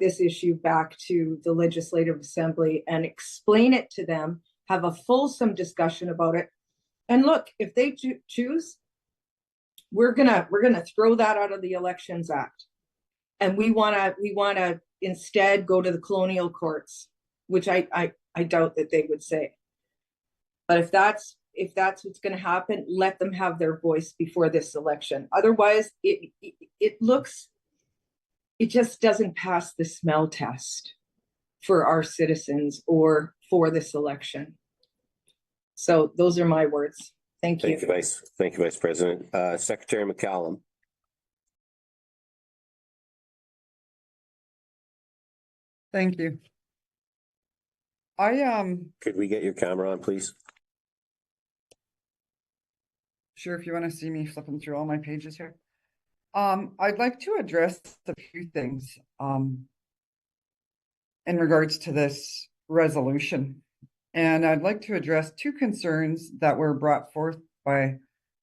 [SPEAKER 2] this issue back to the Legislative Assembly and explain it to them, have a fulsome discussion about it. And look, if they choose, we're gonna throw that out of the Elections Act. And we wanna instead go to the colonial courts, which I doubt that they would say. But if that's what's gonna happen, let them have their voice before this election. Otherwise, it just doesn't pass the smell test for our citizens or for this election. So those are my words. Thank you.
[SPEAKER 1] Thank you, Vice President. Secretary McCallum.
[SPEAKER 12] Thank you.
[SPEAKER 1] Could we get your camera on, please?
[SPEAKER 12] Sure, if you want to see me flipping through all my pages here. I'd like to address a few things in regards to this resolution. And I'd like to address two concerns that were brought forth by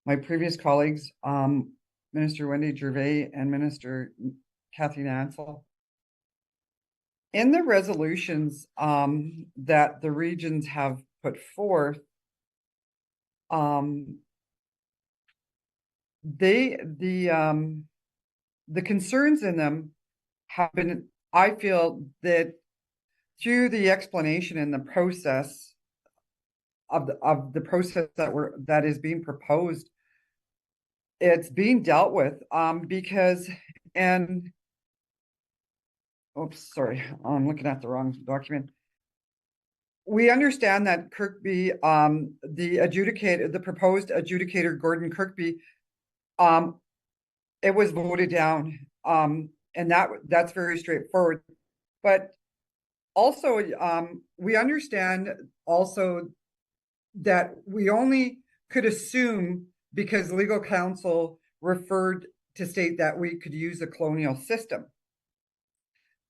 [SPEAKER 12] my previous colleagues, Minister Wendy Gervais and Minister Kathleen Ansell. In the resolutions that the regions have put forth, the concerns in them have been, I feel that through the explanation and the process of the process that is being proposed, it's being dealt with because, and oops, sorry, I'm looking at the wrong document. We understand that Kirkby, the proposed adjudicator, Gordon Kirkby, it was voted down, and that's very straightforward. But also, we understand also that we only could assume because legal counsel referred to state that we could use a colonial system.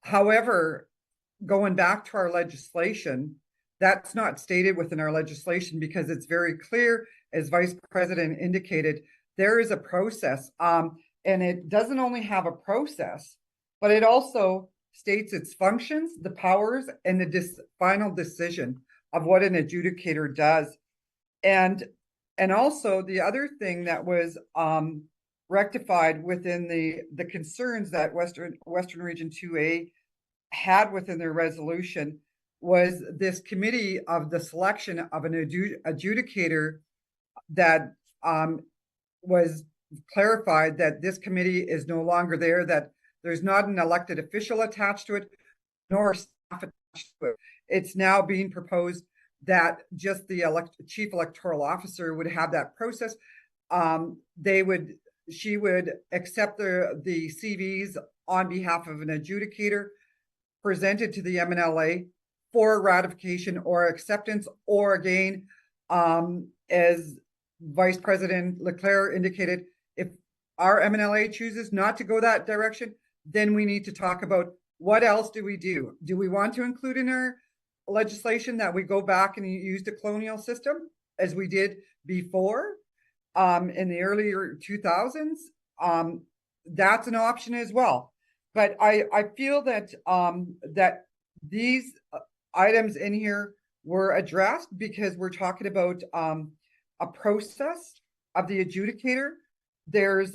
[SPEAKER 12] However, going back to our legislation, that's not stated within our legislation because it's very clear, as Vice President indicated, there is a process, and it doesn't only have a process, but it also states its functions, the powers, and the final decision of what an adjudicator does. And also the other thing that was rectified within the concerns that Western Region 2A had within their resolution was this committee of the selection of an adjudicator that was clarified that this committee is no longer there, that there's not an elected official attached to it, nor staff attached to it. It's now being proposed that just the chief electoral officer would have that process. She would accept the CVs on behalf of an adjudicator, presented to the MNLA for ratification or acceptance, or again, as Vice President Leclerc indicated, if our MNLA chooses not to go that direction, then we need to talk about what else do we do? Do we want to include in our legislation that we go back and use the colonial system as we did before in the earlier 2000s? That's an option as well. But I feel that that these items in here were addressed because we're talking about a process of the adjudicator. There's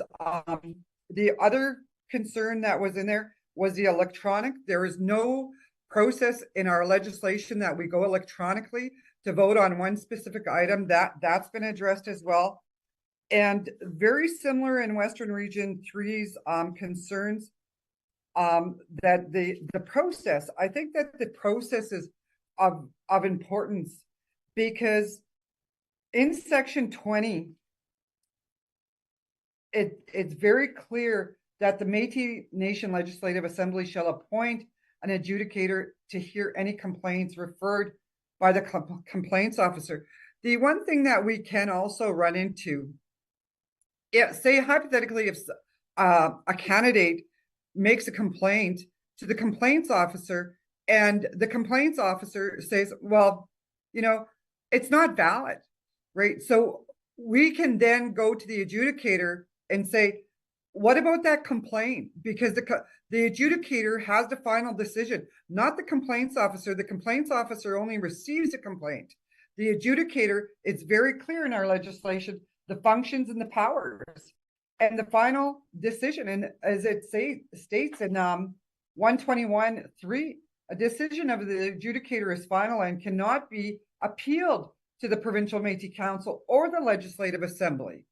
[SPEAKER 12] the other concern that was in there was the electronic. There is no process in our legislation that we go electronically to vote on one specific item. That's been addressed as well. And very similar in Western Region 3's concerns, that the process, I think that the process is of importance because in Section 20, it's very clear that the Métis Nation Legislative Assembly shall appoint an adjudicator to hear any complaints referred by the complaints officer. The one thing that we can also run into, say hypothetically, if a candidate makes a complaint to the complaints officer and the complaints officer says, well, it's not valid, right? So we can then go to the adjudicator and say, what about that complaint? Because the adjudicator has the final decision, not the complaints officer. The complaints officer only receives a complaint. The adjudicator, it's very clear in our legislation, the functions and the powers. And the final decision, and as it states in 121.3, a decision of the adjudicator is final and cannot be appealed to the Provincial Métis Council or the Legislative Assembly.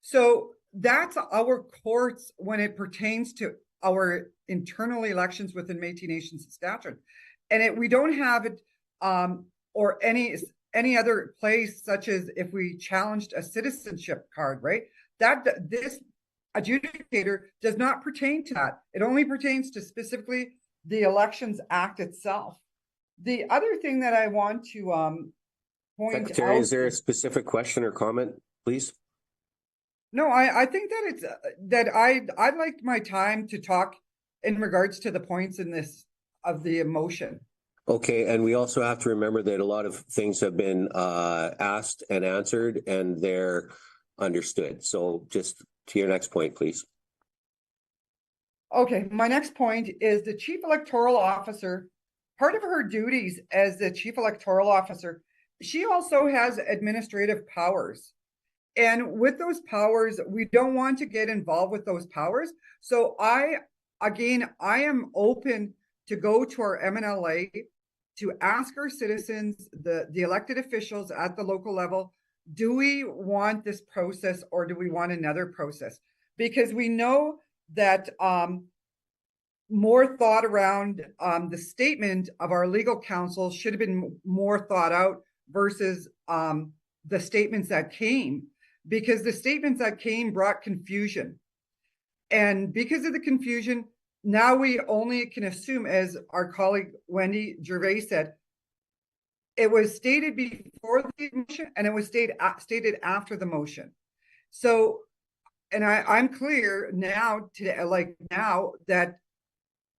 [SPEAKER 12] So that's our courts when it pertains to our internal elections within Métis Nation Saskatchewan. And we don't have it or any other place, such as if we challenged a citizenship card, right? This adjudicator does not pertain to that. It only pertains to specifically the Elections Act itself. The other thing that I want to point
[SPEAKER 1] Secretary,
[SPEAKER 12] out,
[SPEAKER 1] is there a specific question or comment, please?
[SPEAKER 12] No, I think that it's that I'd like my time to talk in regards to the points in this of the motion.
[SPEAKER 1] Okay, and we also have to remember that a lot of things have been asked and answered, and they're understood. So just to your next point, please.
[SPEAKER 12] Okay, my next point is the Chief Electoral Officer. Part of her duties as the Chief Electoral Officer, she also has administrative powers. And with those powers, we don't want to get involved with those powers. So I am open to go to our MNLA to ask our citizens, the elected officials at the local level, do we want this process or do we want another process? Because we know that more thought around the statement of our legal counsel should have been more thought out versus the statements that came, because the statements that came brought confusion. And because of the confusion, now we only can assume, as our colleague Wendy Gervais said, it was stated before the motion and it was stated after the motion. So, and I'm clear now that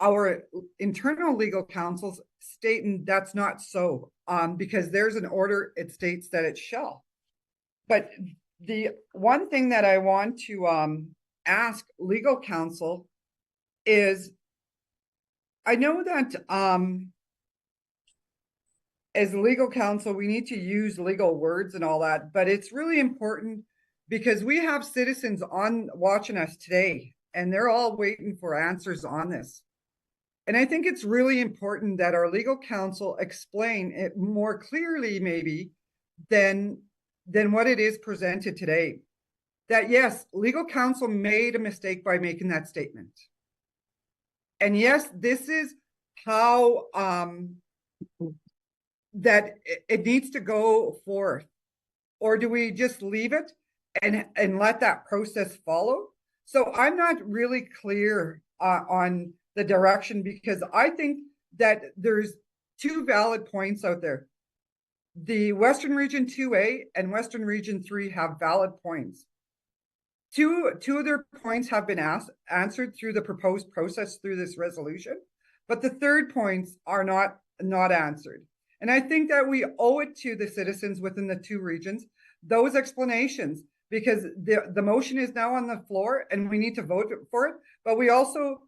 [SPEAKER 12] our internal legal counsel's stating that's not so, because there's an order, it states that it shall. But the one thing that I want to ask legal counsel is, I know that as legal counsel, we need to use legal words and all that, but it's really important because we have citizens watching us today, and they're all waiting for answers on this. And I think it's really important that our legal counsel explain it more clearly, maybe, than what it is presented today. That yes, legal counsel made a mistake by making that statement. And yes, this is how that it needs to go forth. Or do we just leave it and let that process follow? So I'm not really clear on the direction, because I think that there's two valid points out there. The Western Region 2A and Western Region 3 have valid points. Two of their points have been answered through the proposed process through this resolution, but the third points are not answered. And I think that we owe it to the citizens within the two regions those explanations, because the motion is now on the floor and we need to vote for it. But we also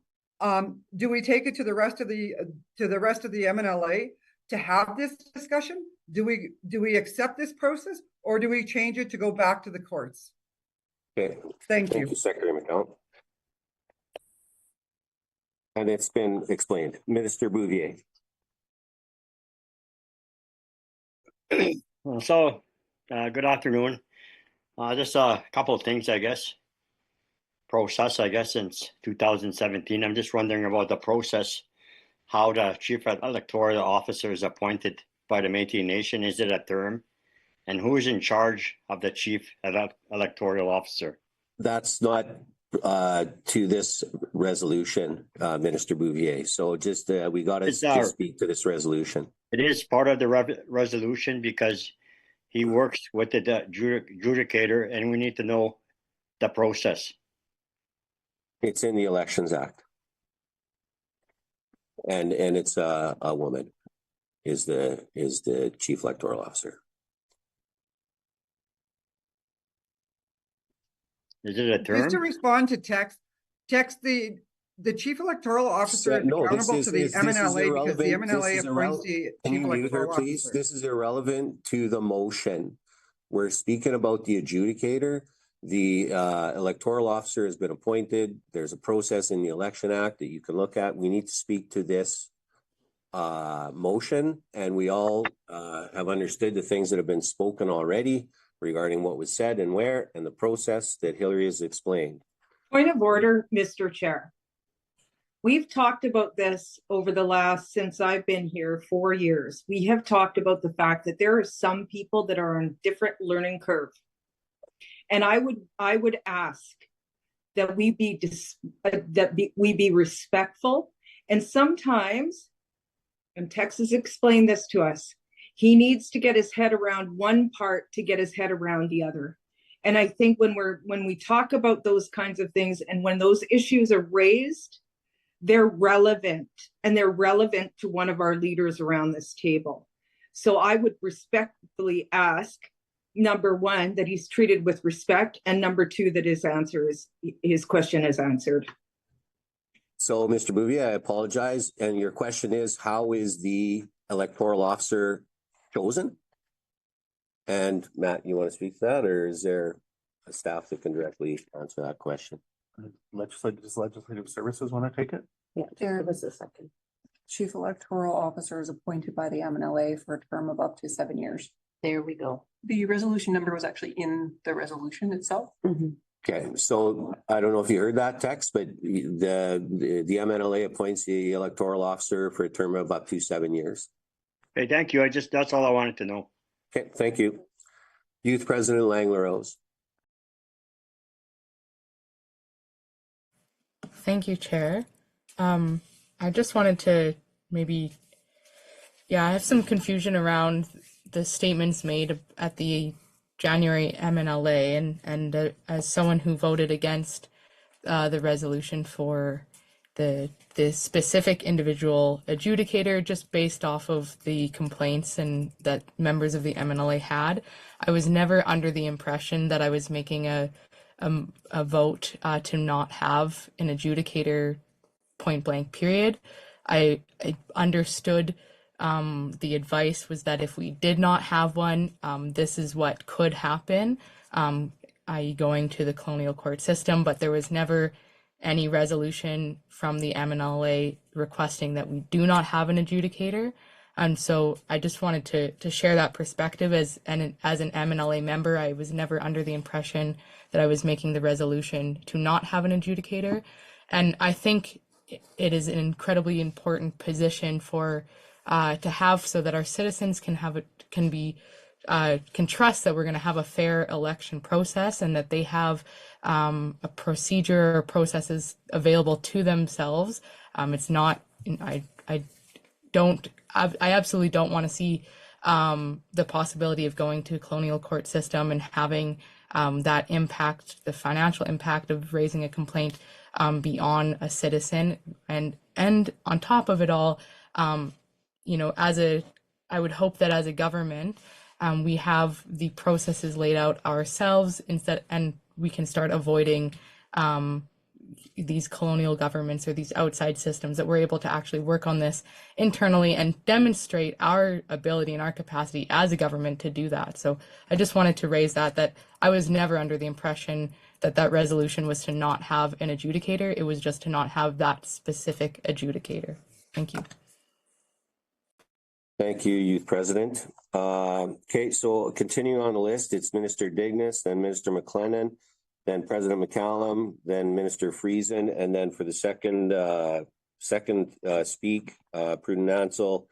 [SPEAKER 12] do we take it to the rest of the MNLA to have this discussion? Do we accept this process, or do we change it to go back to the courts?
[SPEAKER 1] Okay.
[SPEAKER 12] Thank you.
[SPEAKER 1] Thank you, Secretary McDonald. And it's been explained. Minister Bouvier.
[SPEAKER 13] So, good afternoon. Just a couple of things, I guess. Process, I guess, since 2017. I'm just wondering about the process, how the Chief Electoral Officer is appointed by the Métis Nation. Is it a term? And who is in charge of the Chief Electoral Officer?
[SPEAKER 1] That's not to this resolution, Minister Bouvier. So just we got to just speak to this resolution.
[SPEAKER 13] It is part of the resolution because he works with the adjudicator, and we need to know the process.
[SPEAKER 1] It's in the Elections Act, and it's a woman is the Chief Electoral Officer.
[SPEAKER 13] Is it a
[SPEAKER 12] Just to
[SPEAKER 13] term?
[SPEAKER 12] respond to text the chief electoral officer is
[SPEAKER 1] No,
[SPEAKER 12] accountable to the
[SPEAKER 1] this is
[SPEAKER 12] MNLA because the
[SPEAKER 1] irrelevant. This
[SPEAKER 12] MNLA
[SPEAKER 1] is
[SPEAKER 12] appoints
[SPEAKER 1] irrelevant.
[SPEAKER 12] the
[SPEAKER 1] Can
[SPEAKER 12] chief
[SPEAKER 1] you mute her,
[SPEAKER 12] electoral
[SPEAKER 1] please?
[SPEAKER 12] officer.
[SPEAKER 1] This is irrelevant to the motion. We're speaking about the adjudicator. The electoral officer has been appointed. There's a process in the Election Act that you can look at. We need to speak to this motion, and we all have understood the things that have been spoken already regarding what was said and where, and the process that Hillary has explained.
[SPEAKER 2] Point of order, Mr. Chair. We've talked about this over the last, since I've been here 4 years. We have talked about the fact that there are some people that are on different learning curve. And I would ask that we be respectful. And sometimes, and Tex has explained this to us, he needs to get his head around one part to get his head around the other. And I think when we talk about those kinds of things and when those issues are raised, they're relevant, and they're relevant to one of our leaders around this table. So I would respectfully ask, number one, that he's treated with respect, and number two, that his question is answered.
[SPEAKER 1] So, Mr. Bouvier, I apologize. And your question is, how is the electoral officer chosen? And Matt, you want to speak to that, or is there a staff that can directly answer that question?
[SPEAKER 8] Legislative Services want to take it?
[SPEAKER 3] Yeah, there was a second.
[SPEAKER 14] Chief Electoral Officer is appointed by the MNLA for a term of up to 7 years.
[SPEAKER 3] There we go.
[SPEAKER 14] The resolution number was actually in the resolution itself.
[SPEAKER 1] Okay, so I don't know if you heard that text, but the MNLA appoints the electoral officer for a term of up to 7 years.
[SPEAKER 13] Okay, thank you. That's all I wanted to know.
[SPEAKER 1] Okay, thank you. Youth President Lang-LaRose.
[SPEAKER 15] Thank you, Chair. I just wanted to I have some confusion around the statements made at the January MNLA, and as someone who voted against the resolution for the specific individual adjudicator, just based off of the complaints and that members of the MNLA had, I was never under the impression that I was making a vote to not have an adjudicator, point blank period. I understood the advice was that if we did not have one, this is what could happen, i.e. going to the colonial court system, but there was never any resolution from the MNLA requesting that we do not have an adjudicator. And so I just wanted to share that perspective as an MNLA member. I was never under the impression that I was making the resolution to not have an adjudicator. And I think it is an incredibly important position for to have, so that our citizens can trust that we're going to have a fair election process, and that they have a procedure or processes available to themselves. It's not, I absolutely don't want to see the possibility of going to a colonial court system and having that impact, the financial impact of raising a complaint be on a citizen. And on top of it all, I would hope that as a government, we have the processes laid out ourselves and we can start avoiding these colonial governments or these outside systems, that we're able to actually work on this internally and demonstrate our ability and our capacity as a government to do that. So I just wanted to raise that I was never under the impression that resolution was to not have an adjudicator. It was just to not have that specific adjudicator. Thank you.
[SPEAKER 1] Thank you, Youth President. Okay, so continuing on the list, it's Minister Dignes, then Minister McLennan, then President McCallum, then Minister Friesen, and then for the second speak, Prudent Ansel,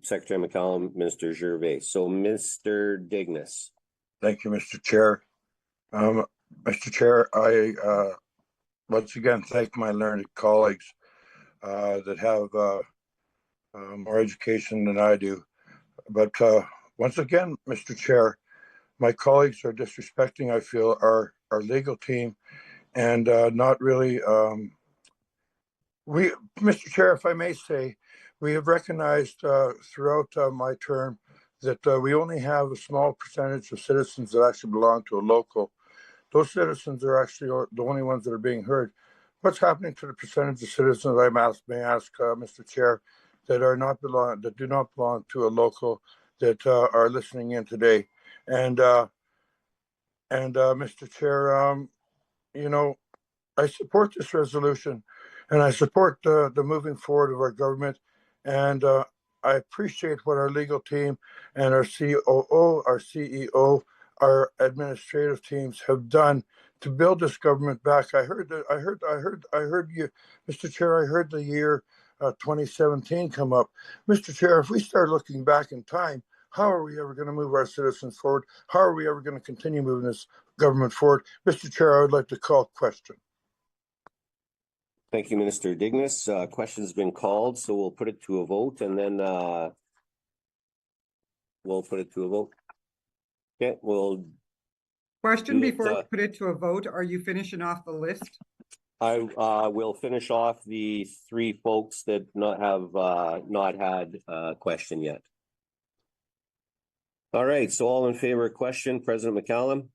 [SPEAKER 1] Secretary McCallum, Minister Gervais. So Mr. Dignes.
[SPEAKER 9] Thank you, Mr. Chair. Mr. Chair, I once again thank my learned colleagues that have more education than I do. But once again, Mr. Chair, my colleagues are disrespecting, I feel, our legal team, and not really. Mr. Chair, if I may say, we have recognized throughout my term that we only have a small percentage of citizens that actually belong to a local those citizens are actually the only ones that are being heard. What's happening to the percentage of citizens, may ask, Mr. Chair, that do not belong to a local, that are listening in today? And Mr. Chair, you know, I support this resolution, and I support the moving forward of our government. And I appreciate what our legal team and our COO, our CEO, our administrative teams have done to build this government back. I heard you, Mr. Chair. I heard the year 2017 come up, Mr. Chair. If we start looking back in time, how are we ever going to move our citizens forward? How are we ever going to continue moving this government forward? Mr. Chair, I would like to call question.
[SPEAKER 1] Thank you, Minister Dignes. Question's been called, so we'll put it to a vote, and then we'll put it to a vote. Okay, we'll
[SPEAKER 12] Question
[SPEAKER 1] do it,
[SPEAKER 12] before we put it to a vote. Are you finishing off the list?
[SPEAKER 1] I will finish off the three folks that not had a question yet. All right, so all in favor of question, President McCallum?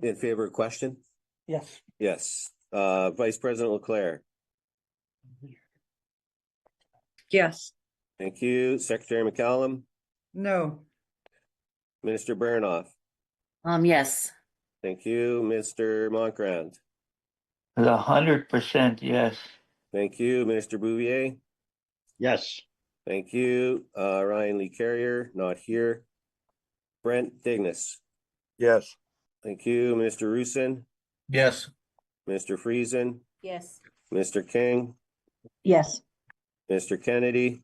[SPEAKER 1] In favor of question?
[SPEAKER 16] Yes.
[SPEAKER 1] Yes. Vice President Leclerc?
[SPEAKER 2] Yes.
[SPEAKER 1] Thank you. Secretary McCallum?
[SPEAKER 12] No.
[SPEAKER 1] Minister Baranoff?
[SPEAKER 16] Yes.
[SPEAKER 1] Thank you. Mr. Monkrand?
[SPEAKER 16] 100% yes.
[SPEAKER 1] Thank you. Minister Bouvier?
[SPEAKER 13] Yes.
[SPEAKER 1] Thank you. Ryan Lee Carrier, not here. Brent Dignes?
[SPEAKER 9] Yes.
[SPEAKER 1] Thank you. Minister Roussin?
[SPEAKER 16] Yes.
[SPEAKER 1] Mr. Friesen?
[SPEAKER 7] Yes.
[SPEAKER 1] Mr. King?
[SPEAKER 2] Yes.
[SPEAKER 1] Mr. Kennedy?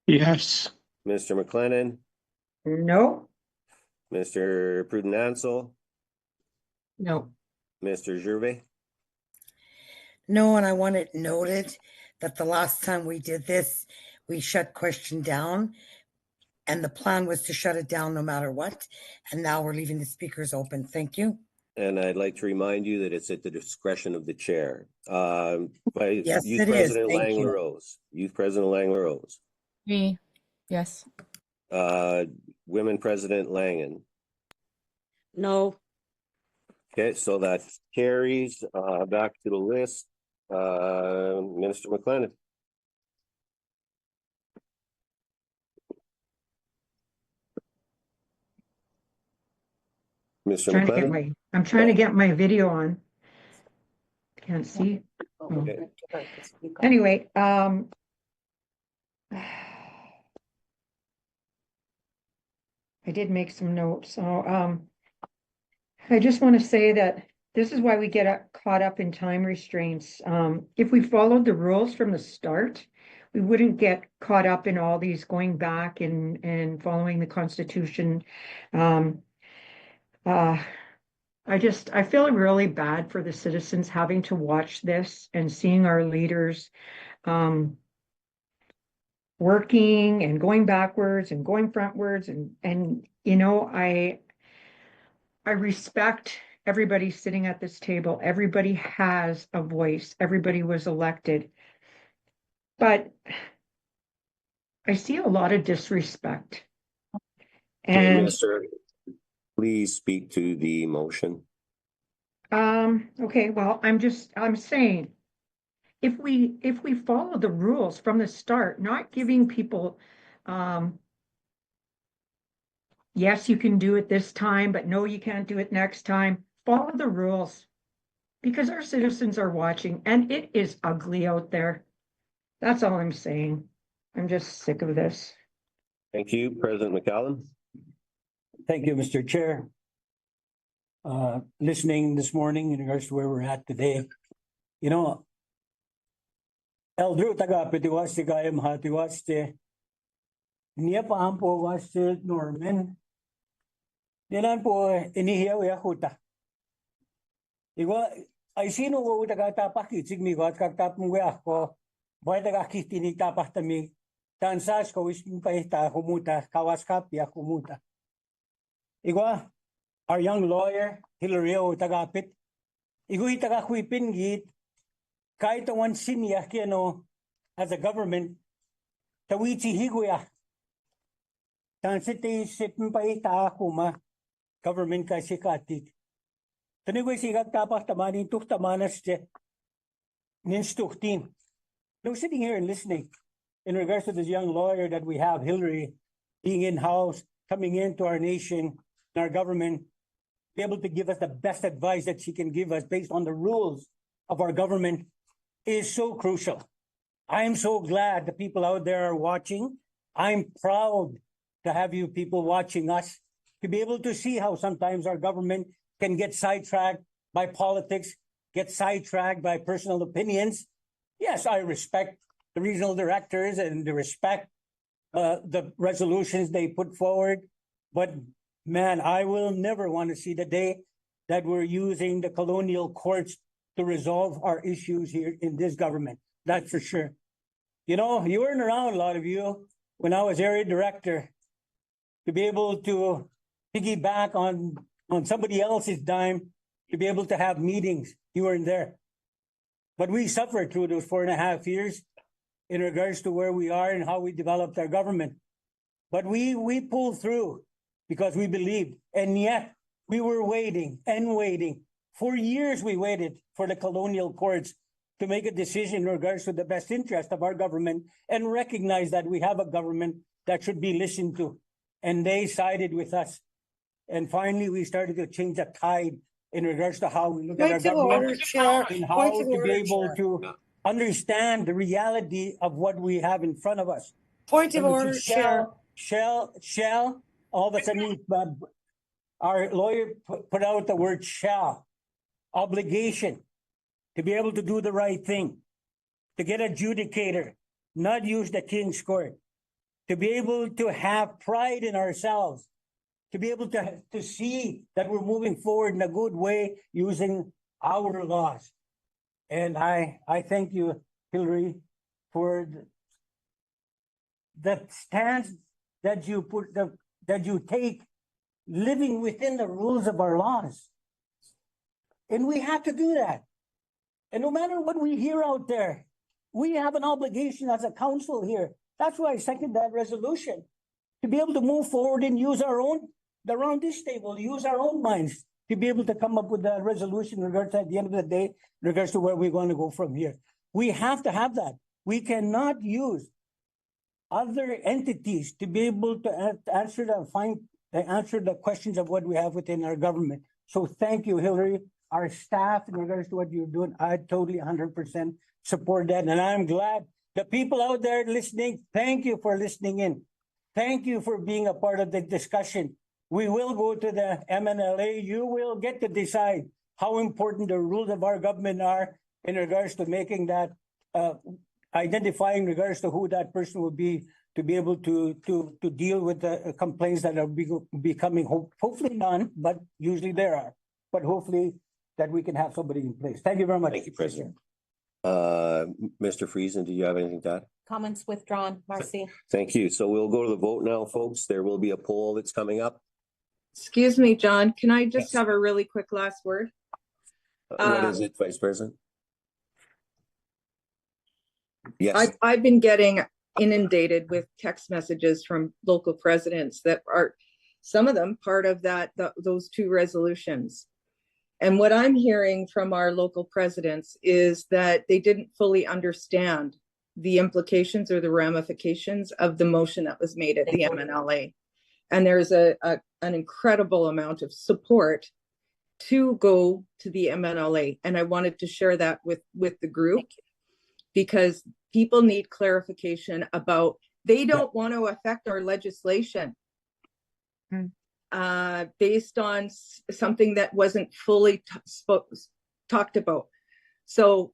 [SPEAKER 4] Yes.
[SPEAKER 1] Mr. McLennan?
[SPEAKER 2] No.
[SPEAKER 1] Mr. Pruden Ansel?
[SPEAKER 2] No.
[SPEAKER 1] Mr. Gervais?
[SPEAKER 11] No, and I want it noted that the last time we did this, we shut question down, and the plan was to shut it down no matter what. And now we're leaving the speakers open. Thank you.
[SPEAKER 1] And I'd like to remind you that it's at the discretion of the chair. By
[SPEAKER 11] Yes,
[SPEAKER 1] Youth
[SPEAKER 11] it is.
[SPEAKER 1] President
[SPEAKER 11] Thank
[SPEAKER 1] Lang
[SPEAKER 11] you.
[SPEAKER 1] LaRose. Youth President Lang LaRose.
[SPEAKER 15] Me, yes.
[SPEAKER 1] Women President Langen.
[SPEAKER 6] No.
[SPEAKER 1] Okay, so that carries. Back to the list. Minister McLennan. Mr. McLennan.
[SPEAKER 2] I'm trying to get my video on. Can't see.
[SPEAKER 1] Okay.
[SPEAKER 2] Anyway, I did make some notes. So I just want to say that this is why we get caught up in time restraints. If we followed the rules from the start, we wouldn't get caught up in all these going back and following the Constitution. I feel really bad for the citizens having to watch this and seeing our leaders working and going backwards and going frontwards, and you know, I respect everybody sitting at this table. Everybody has a voice. Everybody was elected. But I see a lot of disrespect. And
[SPEAKER 1] Minister, please speak to the motion.
[SPEAKER 2] okay, well, I'm saying if we follow the rules from the start, not giving people yes, you can do it this time, but no, you can't do it next time. Follow the rules because our citizens are watching and it is ugly out there. That's all I'm saying. I'm just sick of this.
[SPEAKER 1] Thank you, President McCallum.
[SPEAKER 16] Thank you, Mr. Chair. Listening this morning in regards to where we're at today, you know, Eldru taga petiwaste kayam hatiwaste niya pa ampo waste Norman. Nilan po inihiyaw yakuta. Igwa ay sino ko taga tapakit sigmi ko at kagtapong ko bay taga kitinig tapah tami tansas ko ismin paita kumuta kawas kapya kumuta. Igwa our young lawyer Hillary tagapit igui taga kuipin git kahit ang sinya kiano as a government tawiti higuya tansiti sipin paita kuma government kasi katit. Tanigway sigag tapas tamanin tuk tamanas je. Nins tuktin. No, sitting here and listening in regards to this young lawyer that we have, Hillary, being in-house, coming into our nation, our government, be able to give us the best advice that she can give us based on the rules of our government is so crucial. I am so glad the people out there are watching. I'm proud to have you people watching us, to be able to see how sometimes our government can get sidetracked by politics, get sidetracked by personal opinions. Yes, I respect the regional directors and the respect the resolutions they put forward. But man, I will never want to see the day that we're using the colonial courts to resolve our issues here in this government. That's for sure. You know, you weren't around, a lot of you, when I was area director, to be able to piggyback on somebody else's dime, to be able to have meetings. You weren't there. But we suffered through those 4.5 years in regards to where we are and how we developed our government. But we pulled through because we believed. And yet we were waiting and waiting. For years we waited for the colonial courts to make a decision in regards to the best interest of our government and recognize that we have a government that should be listened to. And they sided with us. And finally, we started to change the tide in regards to how we look at our
[SPEAKER 11] Point of
[SPEAKER 16] government
[SPEAKER 11] order, Chair.
[SPEAKER 16] and how
[SPEAKER 11] Point of
[SPEAKER 16] to
[SPEAKER 11] order,
[SPEAKER 16] be able
[SPEAKER 11] Chair.
[SPEAKER 16] to understand the reality of what we have in front of us.
[SPEAKER 11] Point of
[SPEAKER 16] And
[SPEAKER 11] order, Chair.
[SPEAKER 16] shall, all of a sudden, our lawyer put out the word shall, obligation, to be able to do the right thing, to get adjudicator, not use the king's court, to be able to have pride in ourselves, to be able to see that we're moving forward in a good way using our laws. And I thank you, Hillary, for the stance that you that you take, living within the rules of our laws. And we have to do that. And no matter what we hear out there, we have an obligation as a council here. That's why I second that resolution, to be able to move forward and use our own, around this table, use our own minds to be able to come up with a resolution in regards to, at the end of the day, in regards to where we're going to go from here. We have to have that. We cannot use other entities to be able to answer the questions of what we have within our government. So thank you, Hillary. Our staff, in regards to what you're doing, I totally 100% support that. And I'm glad the people out there listening, thank you for listening in. Thank you for being a part of the discussion. We will go to the MNLA. You will get to decide how important the rules of our government are in regards to making that, identifying regards to who that person will be, to be able to deal with the complaints that are becoming, hopefully none, but usually there are. But hopefully that we can have somebody in place. Thank you very much.
[SPEAKER 1] Thank you, President. Mr. Friesen, do you have anything to add?
[SPEAKER 3] Comments withdrawn, Marcy.
[SPEAKER 1] Thank you. So we'll go to the vote now, folks. There will be a poll that's coming up.
[SPEAKER 2] Excuse me, John, can I just
[SPEAKER 1] Yes.
[SPEAKER 2] have a really quick last word?
[SPEAKER 1] What is it, Vice President? Yes.
[SPEAKER 2] I've been getting inundated with text messages from local presidents that are, some of them, part of those two resolutions. And what I'm hearing from our local presidents is that they didn't fully understand the implications or the ramifications of the motion that was made at the MNLA. And there's an incredible amount of support to go to the MNLA. And I wanted to share that with the group, because people need clarification about, they don't want to affect our legislation based on something that wasn't fully talked about. So,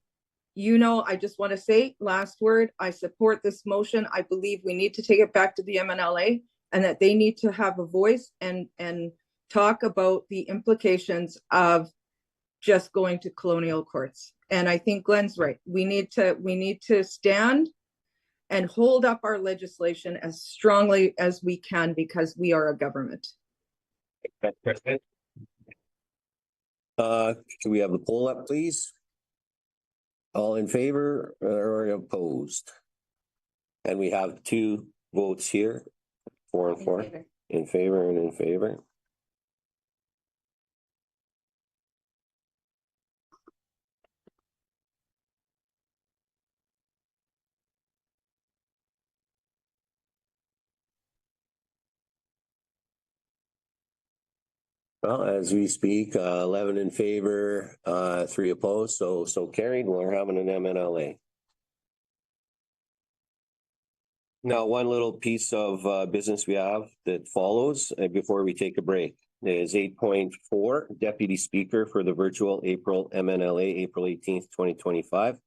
[SPEAKER 2] I just want to say, last word, I support this motion. I believe we need to take it back to the MNLA, and that they need to have a voice and talk about the implications of just going to colonial courts. And I think Glenn's right. We need to stand and hold up our legislation as strongly as we can, because we are a government.
[SPEAKER 1] Can we have the poll up, please? All in favor or opposed? And we have 2 votes here, 4 and 4, in favor and in favor. Well, as we speak, 11 in favor, 3 opposed, so carried. We're having an MNLA. Now, one little piece of business we have that follows before we take a break is 8.4, Deputy Speaker for the virtual April MNLA, April 18th, 2025.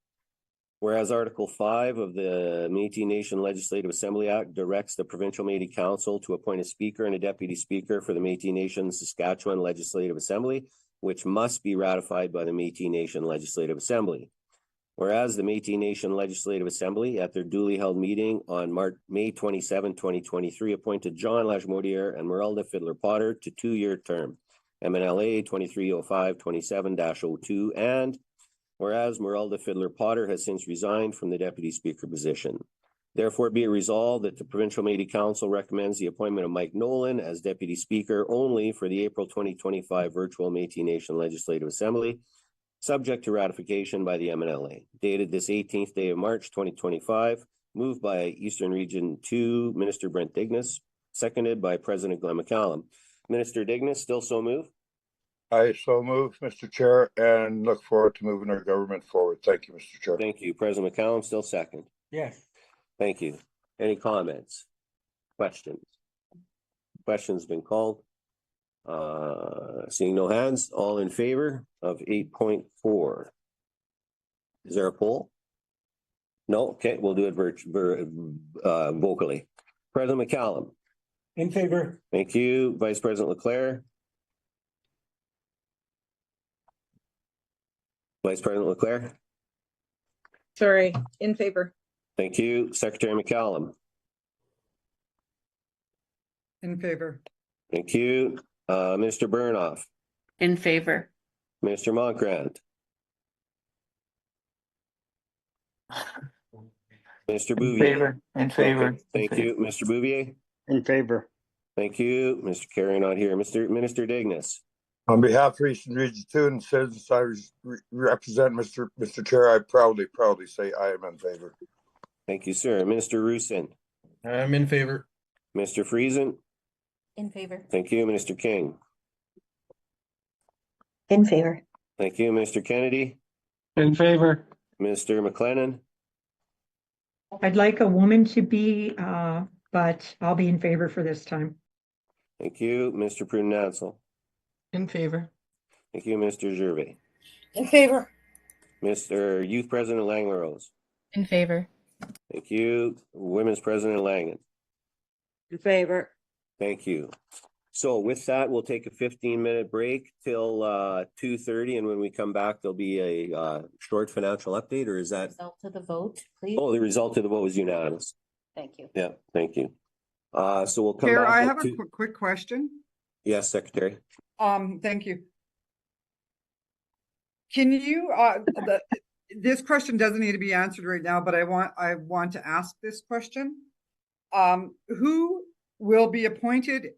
[SPEAKER 1] Whereas Article 5 of the Métis Nation Legislative Assembly Act directs the Provincial Métis Council to appoint a speaker and a deputy speaker for the Métis Nation Saskatchewan Legislative Assembly, which must be ratified by the Métis Nation Legislative Assembly. Whereas the Métis Nation Legislative Assembly, at their duly held meeting on May 27, 2023, appointed John Lajmodier and Merelda Fiddler-Potter to 2-year term, MNLA 2305-27-02, and whereas Merelda Fiddler-Potter has since resigned from the deputy speaker position. Therefore, be it resolved that the Provincial Métis Council recommends the appointment of Mike Nolan as deputy speaker only for the April 2025 virtual Métis Nation Legislative Assembly, subject to ratification by the MNLA. Dated this 18th day of March 2025, moved by Eastern Region 2 Minister Brent Dignas, seconded by President Glenn McCallum. Minister Dignas, still so move?
[SPEAKER 9] I so move, Mr. Chair, and look forward to moving our government forward. Thank you, Mr. Chair.
[SPEAKER 1] Thank you. President McCallum, still second.
[SPEAKER 16] Yes.
[SPEAKER 1] Thank you. Any comments? Questions? Questions been called? Seeing no hands, all in favor of 8.4. Is there a poll? No? Okay, we'll do it vocally. President McCallum.
[SPEAKER 16] In favor.
[SPEAKER 1] Thank you. Vice President Leclerc. Vice President Leclerc.
[SPEAKER 2] Sorry, in favor.
[SPEAKER 1] Thank you. Secretary McCallum.
[SPEAKER 12] In favor.
[SPEAKER 1] Thank you. Minister Burnoff.
[SPEAKER 3] In favor.
[SPEAKER 1] Minister Monkrant. Mr. Bouvier.
[SPEAKER 4] In favor.
[SPEAKER 1] Okay, thank you. Mr. Bouvier.
[SPEAKER 13] In favor.
[SPEAKER 1] Thank you. Mr. Carey not here. Minister Dignas.
[SPEAKER 9] On behalf of Eastern Region 2 and citizens I represent, Mr. Chair, I proudly say I am in favor.
[SPEAKER 1] Thank you, sir. Minister Roussin.
[SPEAKER 4] I'm in favor.
[SPEAKER 1] Mr. Friesen.
[SPEAKER 3] In favor.
[SPEAKER 1] Thank you. Minister King.
[SPEAKER 3] In favor.
[SPEAKER 1] Thank you. Minister Kennedy.
[SPEAKER 4] In favor.
[SPEAKER 1] Minister McLennan.
[SPEAKER 17] I'd like a woman to be, but I'll be in favor for this time.
[SPEAKER 1] Thank you. Mr. Pruden-Nansel.
[SPEAKER 10] In favor.
[SPEAKER 1] Thank you. Mr. Gervais.
[SPEAKER 11] In favor.
[SPEAKER 1] Mr. Youth President Lang-LaRose.
[SPEAKER 15] In favor.
[SPEAKER 1] Thank you. Women's President Langen.
[SPEAKER 6] In favor.
[SPEAKER 1] Thank you. So with that, we'll take a 15-minute break till 2:30, and when we come back, there'll be a short financial update, or is that?
[SPEAKER 3] Result of the vote, please.
[SPEAKER 1] Oh, the result of the vote was unanimous.
[SPEAKER 3] Thank you.
[SPEAKER 1] Yeah, thank you. So we'll come
[SPEAKER 12] Chair,
[SPEAKER 1] back.
[SPEAKER 12] I
[SPEAKER 1] at
[SPEAKER 12] have a
[SPEAKER 1] two-
[SPEAKER 12] quick question.
[SPEAKER 1] Yes, Secretary.
[SPEAKER 12] Thank you. Can you, this question doesn't need to be answered right now, but I want to ask this question. Who will be appointed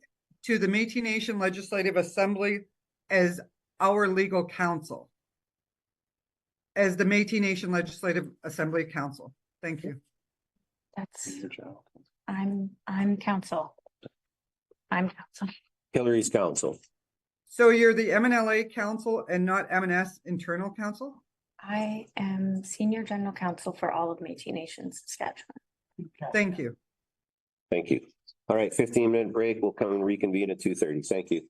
[SPEAKER 12] to the Métis Nation Legislative Assembly as our legal counsel? As the Métis Nation Legislative Assembly Council. Thank you.
[SPEAKER 7] I'm counsel. I'm counsel.
[SPEAKER 1] Hillary's counsel.
[SPEAKER 12] So you're the MNLA council and not MNS internal council?
[SPEAKER 7] I am senior general counsel for all of Métis Nation Saskatchewan.
[SPEAKER 12] Thank you.
[SPEAKER 1] Thank you. All right, 15-minute break. We'll come and reconvene at 2:30. Thank you.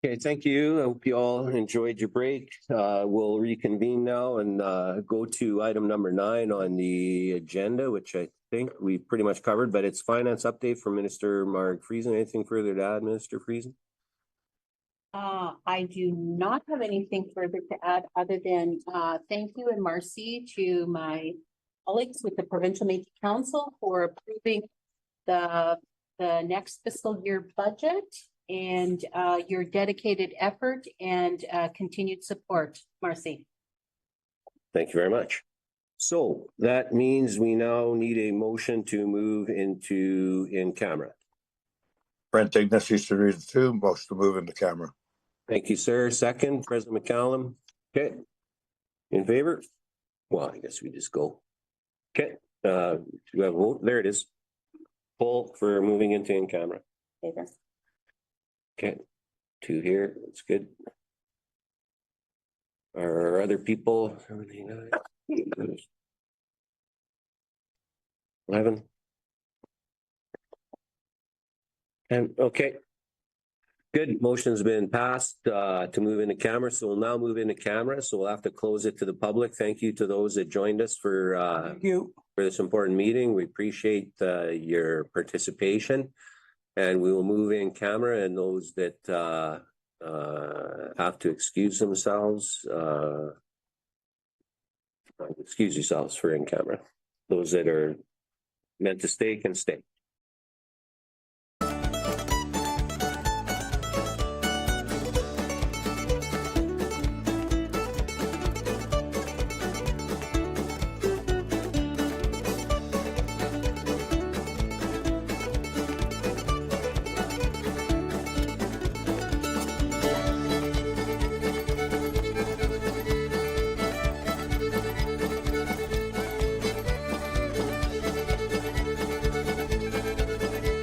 [SPEAKER 1] Okay, thank you. I hope you all enjoyed your break. We'll reconvene now and go to item number 9 on the agenda, which I think we pretty much covered, but it's finance update from Minister Mark Friesen. Anything further to add, Minister Friesen?
[SPEAKER 18] I do not have anything further to add other than thank you and Marcy to my colleagues with the Provincial Métis Council for approving the next fiscal year budget and your dedicated effort and continued support, Marcy.
[SPEAKER 1] Thank you very much. So that means we now need a motion to move into in camera.
[SPEAKER 9] Brent Ignacy, Series 2, motion to move into camera.
[SPEAKER 1] Thank you, sir. Second, President McCallum. Okay. In favor? Well, I guess we just go. Okay. Do we have a vote? There it is. Poll for moving into in camera.
[SPEAKER 18] Favor.
[SPEAKER 1] Okay. 2 here. That's good. Are other people? 11. And okay. Good. Motion's been passed to move into camera. So we'll now move into camera. So we'll have to close it to the public. Thank you to those that joined us for this important meeting. We appreciate your participation. And we will move in camera, and those that have to excuse themselves, excuse yourselves for in camera. Those that are meant to stay can stay.